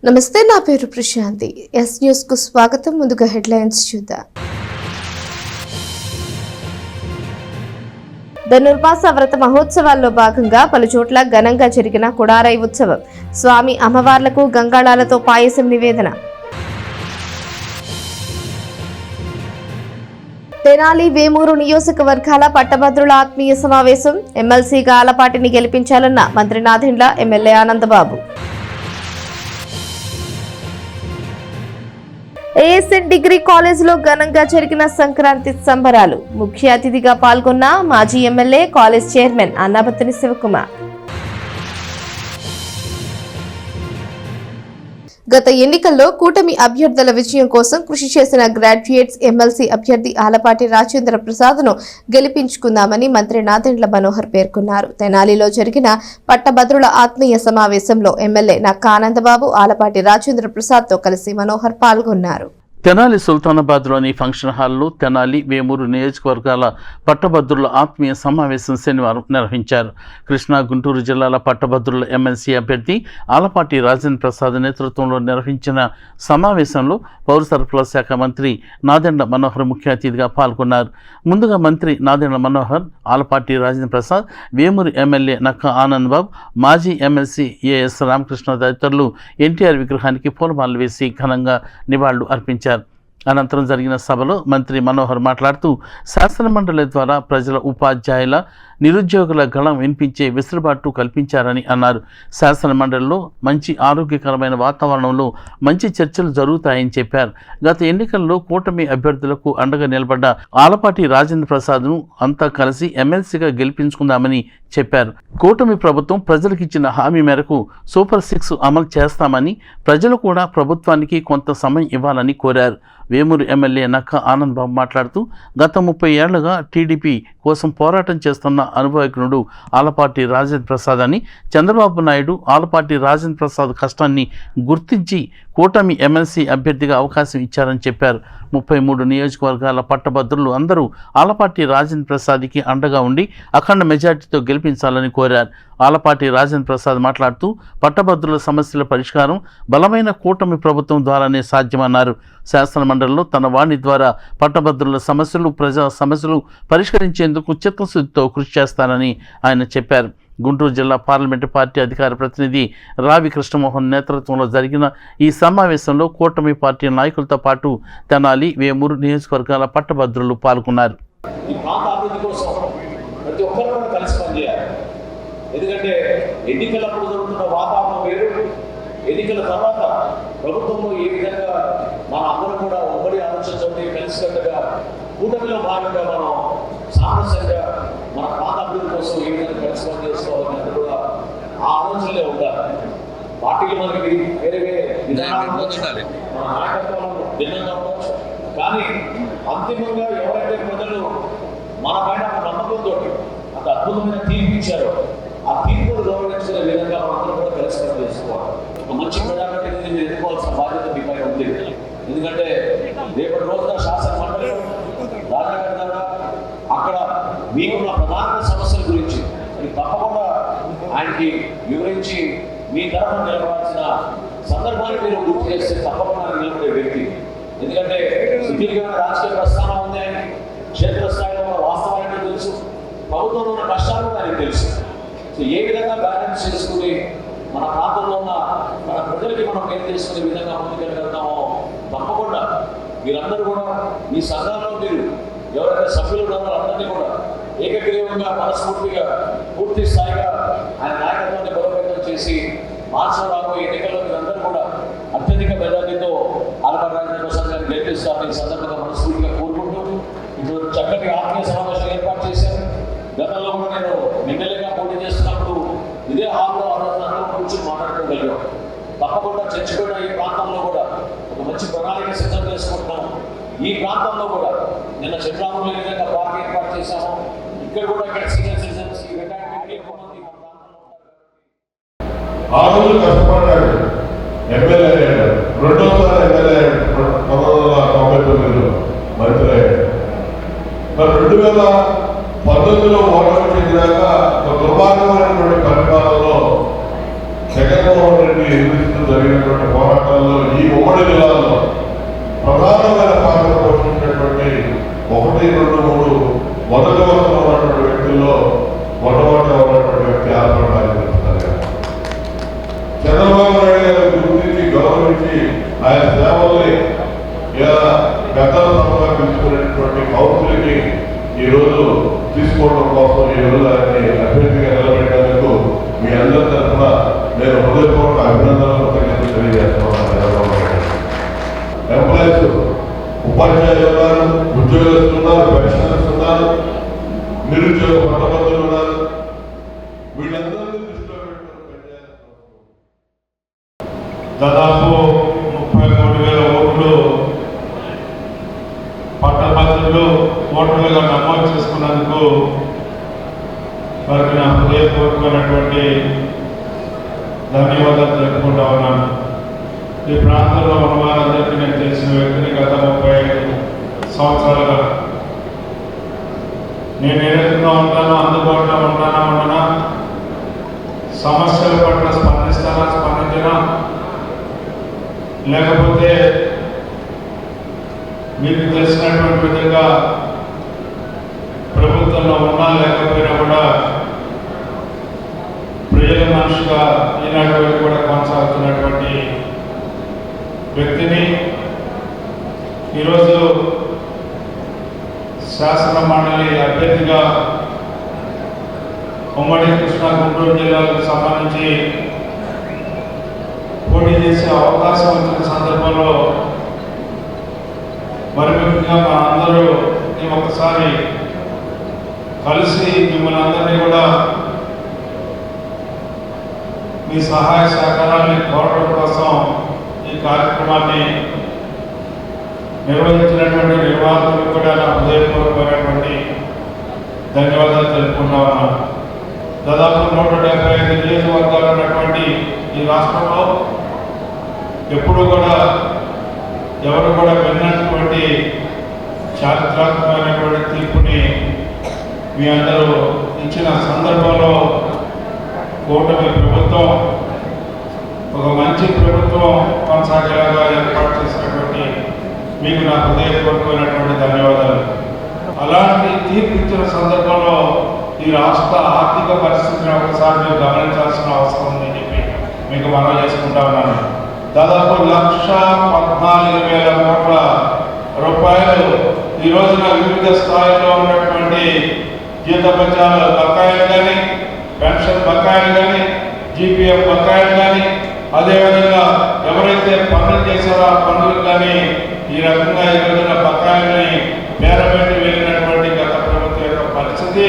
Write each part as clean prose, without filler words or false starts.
నమస్తే, నా పేరు ప్రశాంతి. ఎస్ న్యూస్ కు స్వాగతం. ముందుగా హెడ్లైన్స్ చూద్దాం. ధనుర్మాస వ్రత మహోత్సవాల్లో భాగంగా పలు చోట్ల ఘనంగా జరిగిన కుడారై ఉత్సవం. స్వామి అమ్మవార్లకు గంగాళాలతో పాయసం నివేదన. తెనాలి వేమూరు నియోజకవర్గాల పట్టభద్రుల ఆత్మీయ సమావేశం. ఎమ్మెల్సీగా ఆలపాటిని గెలిపించాలన్న మంత్రి Nadendla, MLA Anandababu. ASN degree కాలేజీలో ఘనంగా జరిగిన సంక్రాంతి సంబరాలు. ముఖ్య అతిథిగా పాల్గొన్న మాజీ MLA, college chairman Annabathuni Sivakumar. గత ఎన్నికల్లో కూటమి అభ్యర్థుల విజయం కోసం కృషి చేసిన గ్రాడ్యుయేట్స్ ఎమ్మెల్సీ అభ్యర్థి ఆలపాటి రాజేంద్ర ప్రసాద్ను గెలిపించుకుందామని మంత్రి నాదెండ్ల మనోహర్ పేర్కొన్నారు. తెనాలిలో జరిగిన పట్టభద్రుల ఆత్మీయ సమావేశంలో ఎమ్మెల్యే నక్కా ఆనందబాబు, ఆలపాటి రాజేంద్ర ప్రసాద్తో కలిసి మనోహర్ పాల్గొన్నారు. తెనాలి సుల్తానాబాద్లోని ఫంక్షన్ హాల్లో తెనాలి వేమూరు నియోజకవర్గాల పట్టభద్రుల ఆత్మీయ సమావేశం శనివారం నిర్వహించారు. కృష్ణా, గుంటూరు జిల్లాల పట్టభద్రుల ఎమ్మెల్సీ అభ్యర్థి ఆలపాటి రాజేంద్ర ప్రసాద్ నేతృత్వంలో నిర్వహించిన సమావేశంలో పౌర సరఫరాల శాఖ మంత్రి నాదెండ్ల మనోహర్ ముఖ్య అతిథిగా పాల్గొన్నారు. ముందుగా మంత్రి నాదెండ్ల మనోహర్, ఆలపాటి రాజేంద్ర ప్రసాద్, వేమూరు ఎమ్మెల్యే నక్కా ఆనందబాబు, మాజీ ఎమ్మెల్సీ ఏఎస్ రామకృష్ణ తదితరులు ఎన్టీఆర్ విగ్రహానికి పూలమాలలు వేసి ఘనంగా నివాళులు అర్పించారు. అనంతరం జరిగిన సభలో మంత్రి మనోహర్ మాట్లాడుతూ శాసనమండలి ద్వారా ప్రజల, ఉపాధ్యాయుల, నిరుద్యోగుల గళం వినిపించే వెసులుబాటు కల్పించారని అన్నారు. శాసనమండలిలో మంచి ఆరోగ్యకరమైన వాతావరణంలో మంచి చర్చలు జరుగుతాయని చెప్పారు. గత ఎన్నికల్లో కూటమి అభ్యర్థులకు అండగా నిలబడ్డ ఆలపాటి రాజేంద్ర ప్రసాద్ను అంతా కలిసి ఎమ్మెల్సీగా గెలిపించుకుందామని చెప్పారు. కూటమి ప్రభుత్వం ప్రజలకు ఇచ్చిన హామీ మేరకు సూపర్ 6 అమలు చేస్తామని, ప్రజలు కూడా ప్రభుత్వానికి కొంత సమయం ఇవ్వాలని కోరారు. వేమూరు ఎమ్మెల్యే నక్కా ఆనందబాబు మాట్లాడుతూ గత 30 ఏళ్లుగా టీడీపీ కోసం పోరాటం చేస్తున్న అనుభవజ్ఞుడు ఆలపాటి రాజేంద్ర ప్రసాద్ అని, చంద్రబాబు నాయుడు ఆలపాటి రాజేంద్ర ప్రసాద్ కష్టాన్ని గుర్తించి కూటమి ఎమ్మెల్సీ అభ్యర్థిగా అవకాశం ఇచ్చారని చెప్పారు. 33 నియోజకవర్గాల పట్టభద్రులు అందరూ ఆలపాటి రాజేంద్ర ప్రసాద్కి అండగా ఉండి అఖండ మెజార్టీతో గెలిపించాలని కోరారు. ఆలపాటి రాజేంద్ర ప్రసాద్ మాట్లాడుతూ పట్టభద్రుల సమస్యల పరిష్కారం బలమైన కూటమి ప్రభుత్వం ద్వారానే సాధ్యమన్నారు. శాసనమండలిలో తన వాణి ద్వారా పట్టభద్రుల సమస్యలు, ప్రజా సమస్యలు పరిష్కరించేందుకు చిత్తశుద్ధితో కృషి చేస్తానని ఆయన చెప్పారు. గుంటూరు జిల్లా పార్లమెంటు పార్టీ అధికార ప్రతినిధి రావి కృష్ణమోహన్ నేతృత్వంలో జరిగిన ఈ సమావేశంలో కూటమి పార్టీ నాయకులతో పాటు తెనాలి, వేమూరు నియోజకవర్గాల పట్టభద్రులు పాల్గొన్నారు. ఎందుకంటే ఎన్నికలప్పుడు జరుగుతున్న వాతావరణం వేరు, ఎన్నికల తర్వాత ప్రభుత్వంలో ఏ విధంగా మన అందరూ కూడా ఉమ్మడి ఆలోచించండి, కలిసికట్టుగా కూటమిలో భాగంగా మనం సామరస్యంగా మన ప్రాంత అభివృద్ధి కోసం ఏ విధంగా కలిసి పనిచేసుకోవాలని కూడా ఆ ఆలోచనలే ఉండాలి. పార్టీలు మనకి వేరే వేరే విధానాలు మన నాయకత్వం భిన్నంగా ఉండవచ్చు, కానీ అంతిమంగా ఎవరైతే ప్రజలు మన పైన నమ్మకంతో అంత అద్భుతమైన తీర్పు ఇచ్చారో ఆ తీర్పును గౌరవించిన విధంగా మనందరం కూడా కలిసి పనిచేసుకోవాలి. ఒక మంచి ప్రజాప్రతినిధిని మీరు ఎన్నుకోవాల్సిన బాధ్యత మీ పైన ఉంది. ఎందుకంటే రేపటి రోజున శాసన మండలి రాజాగారి అక్కడ మీకున్న ప్రధాన సమస్యల గురించి తప్పకుండా ఆయనకి వివరించి మీ తరఫున నిలబడాల్సిన సందర్భాన్ని మీరు గుర్తు చేస్తే తప్పకుండా నిలబడే వ్యక్తి. ఎందుకంటే సుదీర్ఘమైన రాజకీయ ప్రస్థానం ఉంది ఆయన, క్షేత్రస్థాయిలో ఉన్న వాస్తవానికి తెలుసు, ప్రభుత్వంలో ఉన్న కష్టాలు ఆయనకు తెలుసు. సో ఏ విధంగా బ్యాలెన్స్ చేసుకుని మన ప్రాంతంలో ఉన్న మన ప్రజలకి మనం ఏం చేసుకునే విధంగా ముందుకెళ్ళగలుగుతామో తప్పకుండా మీరందరూ కూడా మీ సంఘంలో మీరు ఎవరైతే సభ్యులు ఉన్నారో అందరినీ కూడా ఏకగ్రీవంగా, మనస్ఫూర్తిగా, పూర్తి స్థాయిగా ఆయన నాయకత్వాన్ని బలోపేతం చేసి మార్చి రాబోయే ఎన్నికల్లో మీరందరూ కూడా అత్యధిక మెజార్టీతో ఆలపాటి రాజేంద్ర ప్రసాద్ గారిని గెలిపిస్తారని ఈ సందర్భంగా మనస్ఫూర్తిగా కోరుకుంటూ ఇప్పుడు చక్కటి ఆత్మీయ సమావేశం ఏర్పాటు చేశారు. గతంలో కూడా నేను ఎమ్మెల్యేగా పోటీ చేస్తున్నప్పుడు ఇదే హాల్లో ఆ రోజు అందరూ కూర్చొని మాట్లాడుకోగలిగాం. తప్పకుండా చర్చిపోయిన ఈ ప్రాంతంలో కూడా ఒక మంచి ప్రణాళిక సిద్ధం చేసుకుంటున్నాం. ఈ ప్రాంతంలో కూడా నిన్న చంద్రబాబు ఏ విధంగా పార్క్ ఏర్పాటు చేశాము, ఇక్కడ కూడా ఇక్కడ సీనియర్ సిటిజన్స్ రిటైర్మెంట్ ఎక్కువ మంది మన ప్రాంతంలో ఆ రోజు కష్టపడ్డాడు, ఎమ్మెల్యే అయ్యాడు, రెండోసారి ఎమ్మెల్యే అయ్యాడు 1999లో మంత్రి అయ్యాడు. మరి 2019లో ఓటమి చెందినాక ఒక దుర్మార్గమైనటువంటి పరిపాలనలో జగన్మోహన్ రెడ్డి ఎదురుస్తూ జరిగినటువంటి పోరాటం 1, 2, 3 మొదటి వరుసలో ఉన్నటువంటి వ్యక్తుల్లో మొట్టమొదటి ఉన్నటువంటి వ్యక్తి ఆలపాటి రాజేంద్ర చంద్రబాబు నాయుడు గారి గురించి గౌరవించి ఆయన సేవల్ని ఇలా పెద్దల సభగా పిలుచుకునేటువంటి కౌన్సిల్కి ఈరోజు తీసుకోవడం కోసం ఈరోజు ఆయన్ని అభ్యర్థిగా నిలబెట్టేందుకు మీ అందరి తరఫున నేను హృదయపూర్వక అభినందనలు కృతజ్ఞతలు తెలియజేస్తున్నాను. ఎంప్లాయీస్ ఉపాధ్యాయులు ఉన్నారు, ఉద్యోగస్తులు ఉన్నారు, పెన్షనర్స్ ఉన్నారు, నిరుద్యోగ పట్టభద్రులు ఉన్నారు. వీళ్ళందరినీ దృష్టిలో పెట్టుకుని పనిచేయాల్సిన దాదాపు 33,000 ఓట్లు పట్టభద్రులు ఓటర్లుగా నమోదు చేసుకున్నందుకు వారికి నా హృదయపూర్వకమైనటువంటి ధన్యవాదాలు తెలుపుకుంటా ఉన్నాను. ఈ ప్రాంతంలో ఉన్న వారందరికీ నేను తెలిసిన వ్యక్తిని గత 35 సంవత్సరాలుగా. నేను ఏ రకంగా ఉంటానో, అందుబాటులో ఉండనా, సమస్యల పట్ల స్పందించినా లేకపోతే మీకు తెలిసినటువంటి విధంగా ప్రభుత్వంలో ఉన్నా లేకపోయినా కూడా ప్రజల మనిషిగా ఈనాటి వరకు కూడా కొనసాగుతున్నటువంటి వ్యక్తిని ఈరోజు శాసన మండలి అభ్యర్థిగా ఉమ్మడి కృష్ణా గుంటూరు జిల్లాలకు సంబంధించి పోటీ చేసే అవకాశం వచ్చిన సందర్భంలో మరి ముఖ్యంగా మన అందరూ ఒకసారి కలిసి మిమ్మల్ని అందరినీ కూడా మీ సహాయ సహకారాన్ని కోరడం కోసం ఈ కార్యక్రమాన్ని నిర్వహించినటువంటి నిర్వాహకులకు కూడా నా హృదయపూర్వకమైనటువంటి ధన్యవాదాలు తెలుపుకుంటా ఉన్నాను. దాదాపు 175 నియోజకవర్గాలు ఉన్నటువంటి ఈ రాష్ట్రంలో ఎప్పుడూ కూడా ఎవరు కూడా విన్నటువంటి చారిత్రాత్మకమైనటువంటి తీర్పుని మీ అందరూ ఇచ్చిన సందర్భంలో కూటమి ప్రభుత్వం ఒక మంచి ప్రభుత్వం కొనసాగేలాగా ఏర్పాటు చేసినటువంటి మీకు నా హృదయపూర్వకమైనటువంటి ధన్యవాదాలు. అలాంటి తీర్పు ఇచ్చిన సందర్భంలో ఈ రాష్ట్ర ఆర్థిక పరిస్థితిని ఒకసారి మీరు గమనించాల్సిన అవసరం ఉందని చెప్పి మీకు మనవి చేసుకుంటా ఉన్నాను. దాదాపు 1,14,000 కోట్ల రూపాయలు ఈ రోజున వివిధ స్థాయిలో ఉన్నటువంటి జీతభత్యాల బకాయిలు కానీ, పెన్షన్ బకాయిలు కానీ, జీపీఎఫ్ బకాయిలు కానీ, అదేవిధంగా ఎవరైతే పనులు చేశారో ఆ పనులకు కానీ ఈ రకంగా ఈ రోజున బకాయిల్ని పేరబెట్టి వెళ్ళినటువంటి గత ప్రభుత్వం యొక్క పరిస్థితి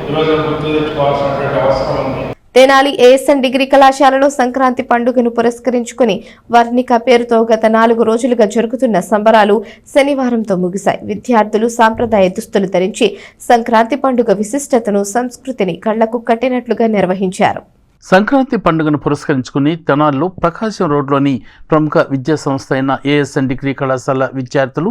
ఈరోజు గుర్తు తెచ్చుకోవాల్సినటువంటి అవసరం ఉంది. తెనాలి ఏఎస్ఎన్ డిగ్రీ కళాశాలలో సంక్రాంతి పండుగను పురస్కరించుకుని వర్ణిక పేరుతో గత 4 రోజులుగా జరుగుతున్న సంబరాలు శనివారంతో ముగిశాయి. విద్యార్థులు సాంప్రదాయ దుస్తులు ధరించి సంక్రాంతి పండుగ విశిష్టతను, సంస్కృతిని కళ్లకు కట్టినట్లుగా నిర్వహించారు. సంక్రాంతి పండుగను పురస్కరించుకుని తెనాలిలో ప్రకాశం రోడ్లోని ప్రముఖ విద్యా సంస్థ అయిన ఏఎస్ఎన్ డిగ్రీ కళాశాల విద్యార్థులు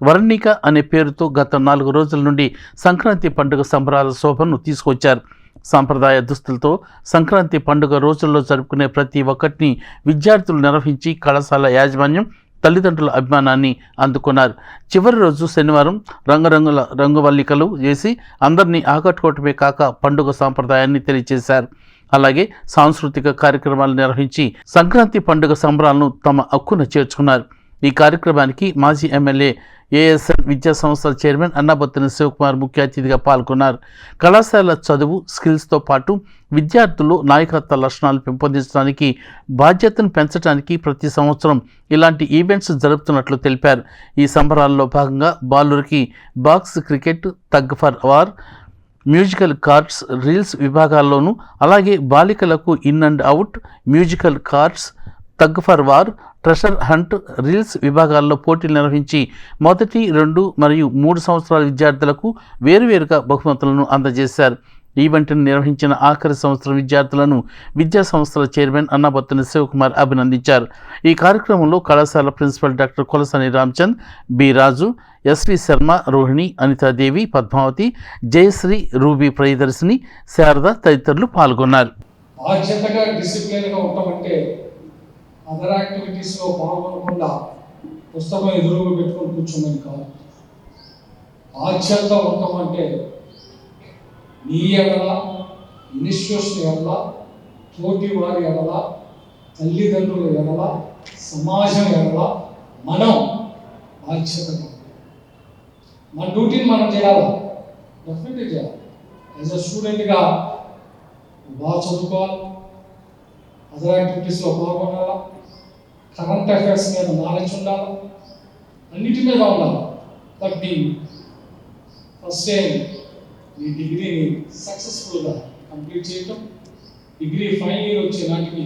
వర్ణిక అనే పేరుతో గత 4 రోజుల నుండి సంక్రాంతి పండుగ సంబరాల శోభను తీసుకొచ్చారు. సాంప్రదాయ దుస్తులతో సంక్రాంతి పండుగ రోజుల్లో జరుపుకునే ప్రతి ఒక్కటిని విద్యార్థులు నిర్వహించి కళాశాల యాజమాన్యం తల్లిదండ్రుల అభిమానాన్ని అందుకున్నారు. చివరి రోజు శనివారం రంగురంగుల రంగువల్లికలు చేసి అందరినీ ఆకట్టుకోవటమే కాక పండుగ సాంప్రదాయాన్ని తెలియజేశారు. అలాగే సాంస్కృతిక కార్యక్రమాలు నిర్వహించి సంక్రాంతి పండుగ సంబరాలను తమ హక్కున చేర్చుకున్నారు. ఈ కార్యక్రమానికి మాజీ ఎమ్మెల్యే ఏఎస్ఎన్ విద్యా సంస్థల చైర్మన్ అన్నాబత్తిన శివకుమార్ ముఖ్య అతిథిగా పాల్గొన్నారు. కళాశాల చదువు, స్కిల్స్తో పాటు విద్యార్థులు నాయకత్వ లక్షణాలు పెంపొందించడానికి, బాధ్యతను పెంచడానికి ప్రతి సంవత్సరం ఇలాంటి ఈవెంట్స్ జరుపుతున్నట్లు తెలిపారు. ఈ సంబరాల్లో భాగంగా బాలురికి box cricket, tug of war, musical cards, reels విభాగాల్లోనూ, అలాగే బాలికలకు in and out, musical cards, tug of war, treasure hunt, reels విభాగాల్లో పోటీలు నిర్వహించి 1, 2 మరియు 3 సంవత్సరాల విద్యార్థులకు వేరువేరుగా బహుమతులను అందజేశారు. ఈవెంట్ను నిర్వహించిన ఆఖరి సంవత్సరం విద్యార్థులను విద్యా సంస్థల చైర్మన్ అన్నాబత్తిన శివకుమార్ అభినందించారు. ఈ కార్యక్రమంలో కళాశాల principal doctor Kolasani Ramchand, B రాజు, ఎస్వి శర్మ, రోహిణి, అనితాదేవి, పద్మావతి, జయశ్రీ, రూబీ ప్రియదర్శిని, శారద తదితరులు పాల్గొన్నారు. బాధ్యతగా డిసిప్లిన్గా ఉంటామంటే అదర్ యాక్టివిటీస్లో పాల్గొనకుండా పుస్తకం ఎదురుగా పెట్టుకొని కూర్చోమని కాదు. బాధ్యత ఉండటం అంటే నీ ఎడల, ఇన్స్టిట్యూషన్ ఎడల, తోటి వారి ఎడల, తల్లిదండ్రుల ఎడల, సమాజం ఎడల మనం బాధ్యతగా ఉంటాం. మన డ్యూటీని మనం చేయాలి, డెఫినెట్గా చేయాలి. యాజ్ అ స్టూడెంట్గా బాగా చదువుకోవాలి, అదర్ యాక్టివిటీస్లో పాల్గొనాలి, కరెంట్ అఫైర్స్ మీద నాలెడ్జ్ ఉండాలి, అన్నిటి మీద ఉండాలి. బట్ నీ ఫస్ట్ టైం నీ డిగ్రీని సక్సెస్ఫుల్గా కంప్లీట్ చేయటం, డిగ్రీ ఫైనల్ ఇయర్ వచ్చే నాటికి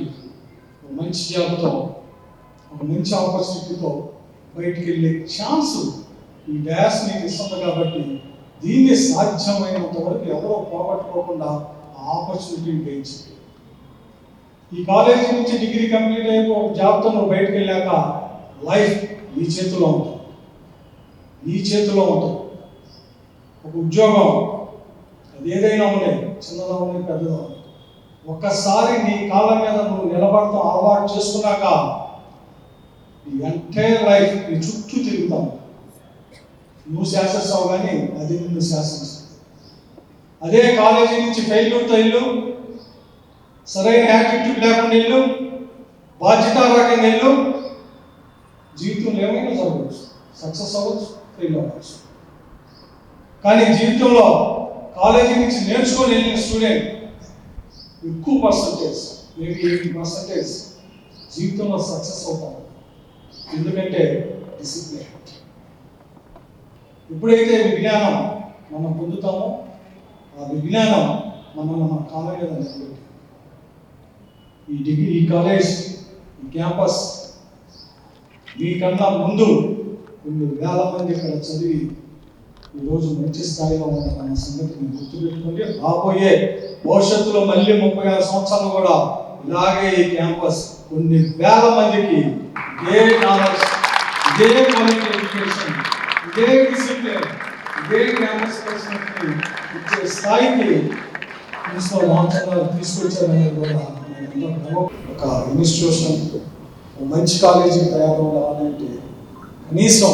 ఒక మంచి జాబ్తో, ఒక మంచి ఆపర్చునిటీతో బయటికి వెళ్ళే ఛాన్సు ఈ డ్యాస్ నీకు ఇస్తుంది. కాబట్టి దీన్ని సాధ్యమైనంత వరకు ఎవరో పోగొట్టుకోకుండా ఆ ఆపర్చునిటీని పెంచి ఈ కాలేజీ నుంచి డిగ్రీ కంప్లీట్ అయిపో జాబ్తో నువ్వు బయటకు వెళ్ళాక లైఫ్ నీ చేతిలో ఉంటుంది, నీ చేతిలో ఉంటుంది. ఒక ఉద్యోగం అది ఏదైనా ఉన్నాయి, చిన్నదా ఉన్నాయి, పెద్దదా ఉన్నాయి, ఒక్కసారి నీ కాళ్ళ మీద నువ్వు నిలబడతాం అలవాటు చేసుకున్నాక నీ ఎంటైర్ లైఫ్ నీ చుట్టూ తిరుగుతాం. నువ్వు శాసిస్తావు కానీ అది నిన్ను శాసిస్తావు. అదే కాలేజీ నుంచి ఫెయిల్యూర్తో ఇల్లు, సరైన యాటిట్యూడ్ లేకుండా ఇల్లు, బాధ్యతారకంగా ఇల్లు, జీవితంలో ఏమైనా జరగవచ్చు, సక్సెస్ అవ్వచ్చు, ఫెయిల్ అవ్వచ్చు. కానీ జీవితంలో కాలేజీ నుంచి నేర్చుకొని వెళ్ళిన స్టూడెంట్ ఎక్కువ పర్సంటేజ్, మేబీ 80% జీవితంలో సక్సెస్ అవుతాం. ఎందుకంటే డిసిప్లిన్. ఎప్పుడైతే విజ్ఞానం మనం పొందుతామో ఆ విజ్ఞానం మనల్ని మన కాళ్ళ మీద నిలబెట్టి ఈ డిగ్రీ, ఈ కాలేజ్, ఈ క్యాంపస్ మీకన్నా ముందు కొన్ని వేల మంది ఇక్కడ చదివి ఈరోజు మంచి స్థాయిలో ఉన్నారన్న సంగతిని గుర్తుపెట్టుకుంటే రాబోయే భవిష్యత్తులో మళ్ళీ 36 సంవత్సరాలు కూడా ఇలాగే ఈ క్యాంపస్ కొన్ని వేల మందికి ఇదే నాలెడ్జ్, ఇదే క్వాలిటీ ఎడ్యుకేషన్, ఇదే డిసిప్లిన్, ఇదే క్యాంపస్ ప్లేస్మెంట్ని ఇచ్చే స్థాయికి ప్రిన్సిపల్ రామచంద్ర తీసుకొచ్చారనేది కూడా ఒక ఇన్స్టిట్యూషన్, ఒక మంచి కాలేజీ తయారు కావాలంటే కనీసం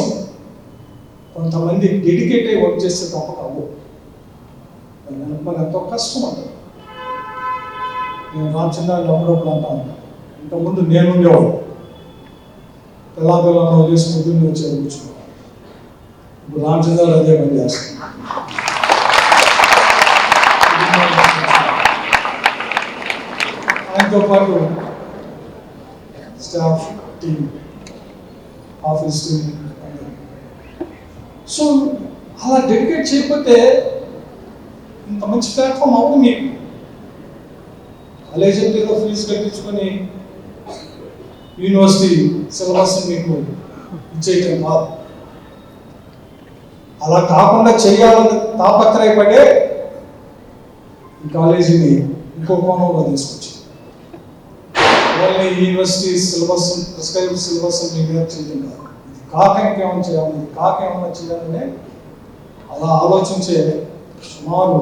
కొంతమంది డెడికేట్ అయ్యి వర్క్ చేస్తే తప్ప కావు. మనకు ఎంతో కష్టం ఉంటుంది. నేను రామచంద్ర అప్పుడప్పుడు అంటా ఉంటాను, ఇంతకుముందు నేను ఉండేవాడు, పిల్లలు వదిలేసి పొద్దున్నే వచ్చి కూర్చున్నాను. ఇప్పుడు రామచంద్ర అదే పని చేస్తాను. ఆయనతో పాటు staff team, office team. So అలా డెడికేట్ చేయకపోతే ఇంత మంచి ప్లాట్ఫామ్ అవును. మీకు కాలేజ్ ఏదో ఫీజు కట్టించుకొని యూనివర్సిటీ సిలబస్ మీకు ఇచ్చేయటం కాదు. అలా కాకుండా చేయాలని తాపత్రయపడే ఈ కాలేజీని ఇంకో కోణంలో తీసుకొచ్చి only university syllabus, prescribed syllabus మీకు చేయడం కాదు. ఇది కాక ఇంకేమైనా చేయాలి, ఇది కాక ఏమైనా చేయాలనే అలా ఆలోచించే సుమారు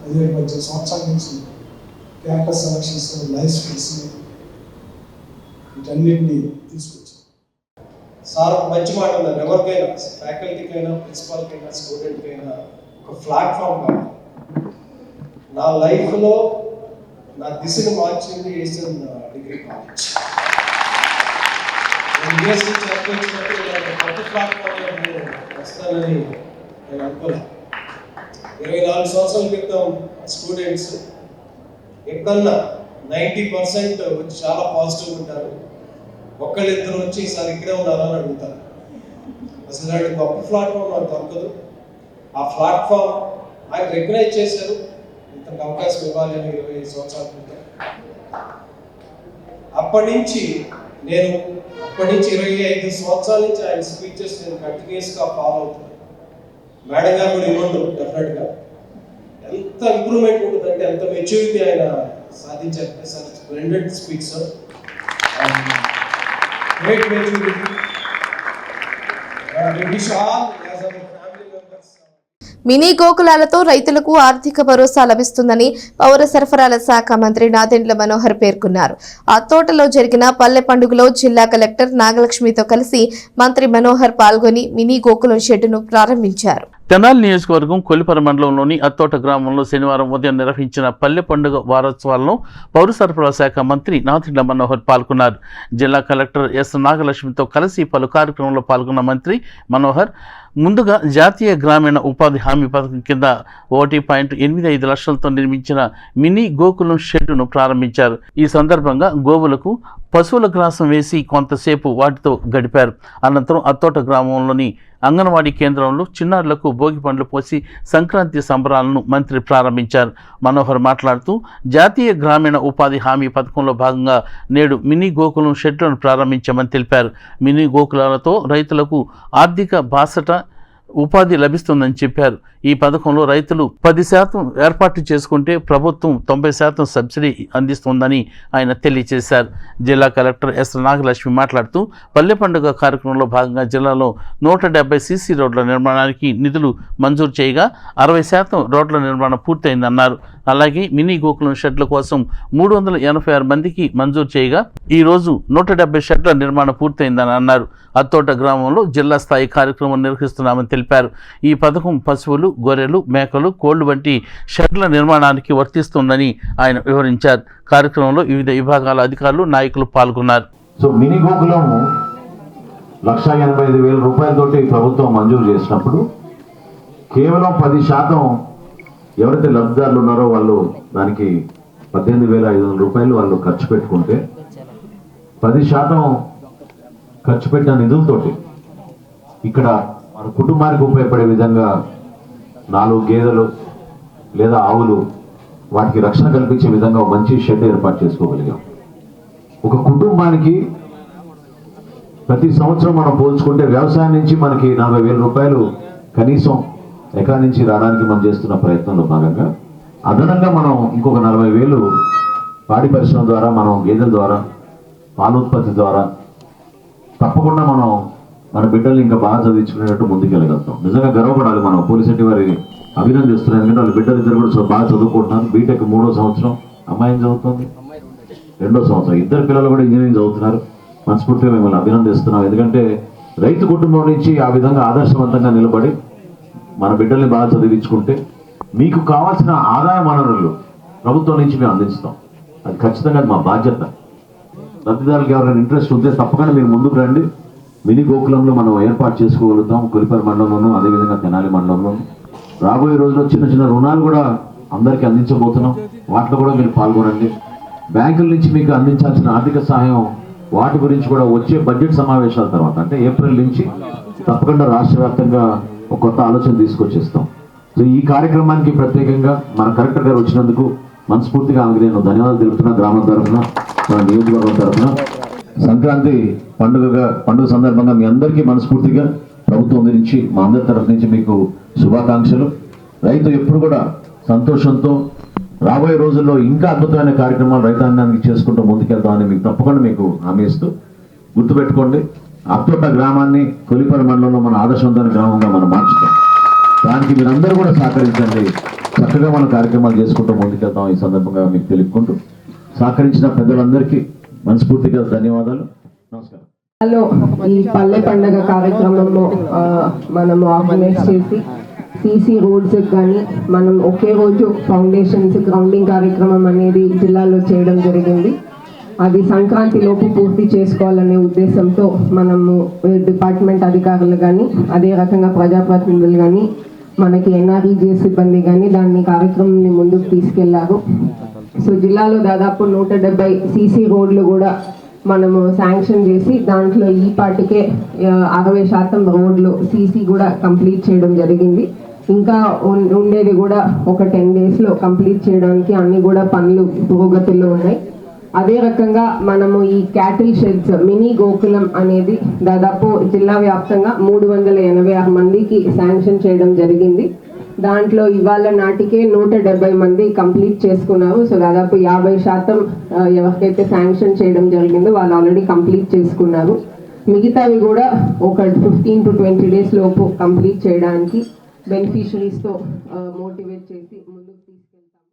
15 సంవత్సరాల నుంచి క్యాంపస్ సెలక్షన్స్, లైఫ్ స్కిల్స్ వీటన్నిటిని తీసుకొచ్చారు. సార్ మంచి మాట ఉన్నారు, ఎవరికైనా ఫ్యాకల్టీకైనా, ప్రిన్సిపాల్కైనా, స్టూడెంట్కైనా ఒక ప్లాట్ఫామ్ కావాలి. నా లైఫ్లో నా దిశను మార్చింది ఏషియన్ డిగ్రీ కాలేజ్. యూఎస్ నుంచి అప్పించినట్టు కొత్త ప్లాట్ఫామ్లో నేను వస్తానని నేను అనుకోలేదు. 24 సంవత్సరాల క్రితం స్టూడెంట్స్ ఎప్పుడన్నా 90% వచ్చి చాలా పాజిటివ్ ఉంటారు, ఒక్కళ్ళిద్దరు వచ్చి ఈసారి ఇక్కడే ఉన్నారా అని అడుగుతారు. అసలు అలాంటి గొప్ప ప్లాట్ఫామ్ నాకు దొరకదు. ఆ ప్లాట్ఫామ్ ఆయన రికగ్నైజ్ చేశారు, ఇంతకు అవకాశం ఇవ్వాలి అని 25 సంవత్సరాల క్రితం. అప్పటి నుంచి 25 సంవత్సరాల నుంచి ఆయన స్పీచెస్ నేను కంటిన్యూస్గా ఫాలో అవుతున్నాను. మేడం గారు కూడా ఇవ్వండు డెఫినెట్గా. ఎంత ఇంప్రూవ్మెంట్ ఉంటుందంటే, ఎంత మెచ్యూరిటీ ఆయన సాధించారు. Sir splendid speech sir, great maturity. Wish all as our family members. Mini గోకులాలతో రైతులకు ఆర్థిక భరోసా లభిస్తుందని పౌర సరఫరాల శాఖ మంత్రి నాదెండ్ల మనోహర్ పేర్కొన్నారు. ఆ తోటలో జరిగిన పల్లె పండుగలో జిల్లా కలెక్టర్ నాగలక్ష్మితో కలిసి మంత్రి మనోహర్ పాల్గొని మినీ గోకులం షెడ్డును ప్రారంభించారు. తెనాలి నియోజకవర్గం కొల్లిపర మండలంలోని అత్తోట గ్రామంలో శనివారం ఉదయం నిర్వహించిన పల్లె పండుగ వారోత్సవాల్లో పౌర సరఫరాల శాఖ మంత్రి నాదెండ్ల మనోహర్ పాల్గొన్నారు. జిల్లా కలెక్టర్ ఎస్ నాగలక్ష్మితో కలిసి పలు కార్యక్రమంలో పాల్గొన్న మంత్రి మనోహర్ ముందుగా జాతీయ గ్రామీణ ఉపాధి హామీ పథకం కింద 1.85 లక్షలతో నిర్మించిన మినీ గోకులం షెడ్డును ప్రారంభించారు. ఈ సందర్భంగా గోవులకు పశువుల గ్రాసం వేసి కొంతసేపు వాటితో గడిపారు. అనంతరం అత్తోట గ్రామంలోని అంగన్వాడీ కేంద్రంలో చిన్నారులకు భోగి పండ్లు పోసి సంక్రాంతి సంబరాలను మంత్రి ప్రారంభించారు. మనోహర్ మాట్లాడుతూ జాతీయ గ్రామీణ ఉపాధి హామీ పథకంలో భాగంగా నేడు మినీ గోకులం షెడ్లను ప్రారంభించామని తెలిపారు. మినీ గోకులాలతో రైతులకు ఆర్థిక బాసట ఉపాధి లభిస్తుందని చెప్పారు. ఈ పథకంలో రైతులు 10% ఏర్పాటు చేసుకుంటే ప్రభుత్వం 90% సబ్సిడీ అందిస్తుందని ఆయన తెలియజేశారు. జిల్లా కలెక్టర్ ఎస్ నాగలక్ష్మి మాట్లాడుతూ పల్లె పండుగ కార్యక్రమంలో భాగంగా జిల్లాలో 170 సీసీ రోడ్ల నిర్మాణానికి నిధులు మంజూరు చేయగా 60% రోడ్ల నిర్మాణం పూర్తయిందన్నారు. అలాగే మినీ గోకులం షెడ్ల కోసం 386 మందికి మంజూరు చేయగా ఈరోజు 170 షెడ్ల నిర్మాణం పూర్తయిందని అన్నారు. అత్తోట గ్రామంలో జిల్లా స్థాయి కార్యక్రమం నిర్వహిస్తున్నామని తెలిపారు. ఈ పథకం పశువులు, గొర్రెలు, మేకలు, కోళ్లు వంటి షెడ్ల నిర్మాణానికి వర్తిస్తుందని ఆయన వివరించారు. కార్యక్రమంలో వివిధ విభాగాల అధికారులు, నాయకులు పాల్గొన్నారు. సో మినీ గోకులం 1,85,000 రూపాయలతోటి ప్రభుత్వం మంజూరు చేసినప్పుడు కేవలం 10% ఎవరైతే లబ్ధిదారులు ఉన్నారో వాళ్ళు దానికి 18,500 రూపాయలు వాళ్ళు ఖర్చు పెట్టుకుంటే 10% ఖర్చు పెట్టిన నిధులతోటి ఇక్కడ మన కుటుంబానికి ఉపయోగపడే విధంగా 4 గేదెలు లేదా ఆవులు వాటికి రక్షణ కల్పించే విధంగా ఒక మంచి షెడ్ ఏర్పాటు చేసుకోగలిగాం. ఒక కుటుంబానికి ప్రతి సంవత్సరం మనం పోల్చుకుంటే వ్యవసాయం నుంచి మనకి 40,000 రూపాయలు కనీసం ఎకరా నుంచి రావడానికి మనం చేస్తున్న ప్రయత్నంలో భాగంగా అదనంగా మనం ఇంకొక 40,000 పాడి పరిశ్రమ ద్వారా, మనం గేదెల ద్వారా, పాలోత్పత్తి ద్వారా తప్పకుండా మనం మన బిడ్డల్ని ఇంకా బాగా చదివించుకునేటట్టు ముందుకెళ్ళగలుగుతాం. నిజంగా గర్వపడాలి. మనం పోలీసెట్టి వారి అభినందిస్తున్నాం. ఎందుకంటే వాళ్ళ బిడ్డలు ఇద్దరు కూడా బాగా చదువుకుంటున్నారు. బీటెక్ 3వ సంవత్సరం, అమ్మాయి ఏం చదువుతుంది 2వ సంవత్సరం. ఇద్దరు పిల్లలు కూడా ఇంజనీరింగ్ చదువుతున్నారు. మనస్ఫూర్తిగా మిమ్మల్ని అభినందిస్తున్నాం. ఎందుకంటే రైతు కుటుంబం నుంచి ఆ విధంగా ఆదర్శవంతంగా నిలబడి మన బిడ్డల్ని బాగా చదివించుకుంటే మీకు కావాల్సిన ఆదాయ వనరులు ప్రభుత్వం నుంచి మేము అందిస్తాం. అది ఖచ్చితంగా మా బాధ్యత. లబ్ధిదారులకు ఎవరైనా ఇంట్రెస్ట్ ఉంటే తప్పకుండా మీరు ముందుకు రండి. మినీ గోకులంలో మనం ఏర్పాటు చేసుకోగలుగుతాం. కొల్లిపర మండలంలోనూ, అదేవిధంగా తెనాలి మండలంలోనూ. రాబోయే రోజుల్లో చిన్న చిన్న రుణాలు కూడా అందరికీ అందించబోతున్నాం. వాటిలో కూడా మీరు పాల్గొనండి. బ్యాంకుల నుంచి మీకు అందించాల్సిన ఆర్థిక సహాయం వాటి గురించి కూడా వచ్చే బడ్జెట్ సమావేశాల తర్వాత, అంటే ఏప్రిల్ నుంచి తప్పకుండా రాష్ట్ర వ్యాప్తంగా ఒక కొత్త ఆలోచన తీసుకొచ్చేస్తాం. సో ఈ కార్యక్రమానికి ప్రత్యేకంగా మన కలెక్టర్ గారు వచ్చినందుకు మనస్ఫూర్తిగా ఆమెకు నేను ధన్యవాదాలు తెలుపుతున్నా. గ్రామం తరఫున, మన నియోజకవర్గం తరఫున. సంక్రాంతి పండుగ సందర్భంగా మీ అందరికీ మనస్ఫూర్తిగా ప్రభుత్వం నుంచి, మా అందరి తరఫు నుంచి మీకు శుభాకాంక్షలు. రైతు ఎప్పుడు కూడా సంతోషంతో రాబోయే రోజుల్లో ఇంకా అద్భుతమైన కార్యక్రమాలు రైతాంగానికి చేసుకుంటూ ముందుకెళ్తామని మీకు తప్పకుండా మీకు హామీ ఇస్తూ, గుర్తుపెట్టుకోండి, అత్తోట గ్రామాన్ని కొల్లిపర మండలంలో మన ఆదర్శవంతమైన గ్రామంగా మనం మార్చుతాం. దానికి మీరందరూ కూడా సహకరించండి. చక్కగా మన కార్యక్రమాలు చేసుకుంటూ ముందుకెళ్తాం. ఈ సందర్భంగా మీకు తెలుపుకుంటూ సహకరించిన పెద్దలందరికీ మనస్ఫూర్తిగా ధన్యవాదాలు. నమస్కారం. ఈ పల్లె పండుగ కార్యక్రమంలో మనము ఆర్గనైజ్ చేసి సీసీ రోడ్స్ కానీ మనం ఒకే రోజు ఫౌండేషన్స్ గ్రౌండింగ్ కార్యక్రమం అనేది జిల్లాలో చేయడం జరిగింది. అది సంక్రాంతి లోపు పూర్తి చేసుకోవాలనే ఉద్దేశంతో మనము డిపార్ట్మెంట్ అధికారులు కానీ, అదే రకంగా ప్రజాప్రతినిధులు కానీ, మనకి ఎన్ఆర్ఈజీ సిబ్బంది కానీ దాన్ని కార్యక్రమాన్ని ముందుకు తీసుకెళ్లారు. సో జిల్లాలో దాదాపు 170 సీసీ రోడ్లు కూడా మనము శాంక్షన్ చేసి దాంట్లో ఈ పాటికే 60% రోడ్లు సీసీ కూడా కంప్లీట్ చేయడం జరిగింది. ఇంకా ఉండేది కూడా ఒక 10 daysలో కంప్లీట్ చేయడానికి అన్ని కూడా పనులు పురోగతిలో ఉన్నాయి. అదే రకంగా మనము ఈ క్యాటిల్ షెడ్స్ మినీ గోకులం అనేది దాదాపు జిల్లా వ్యాప్తంగా 386 మందికి శాంక్షన్ చేయడం జరిగింది. దాంట్లో ఇవాళ నాటికే 170 మంది కంప్లీట్ చేసుకున్నారు. సో దాదాపు 50% ఎవరికైతే శాంక్షన్ చేయడం జరిగిందో వాళ్ళు ఆల్రెడీ కంప్లీట్ చేసుకున్నారు. మిగతావి కూడా ఒక 15 to 20 days లోపు కంప్లీట్ చేయడానికి బెనిఫిషరీస్తో మోటివేట్ చేసి ముందుకు తీసుకెళ్తాము.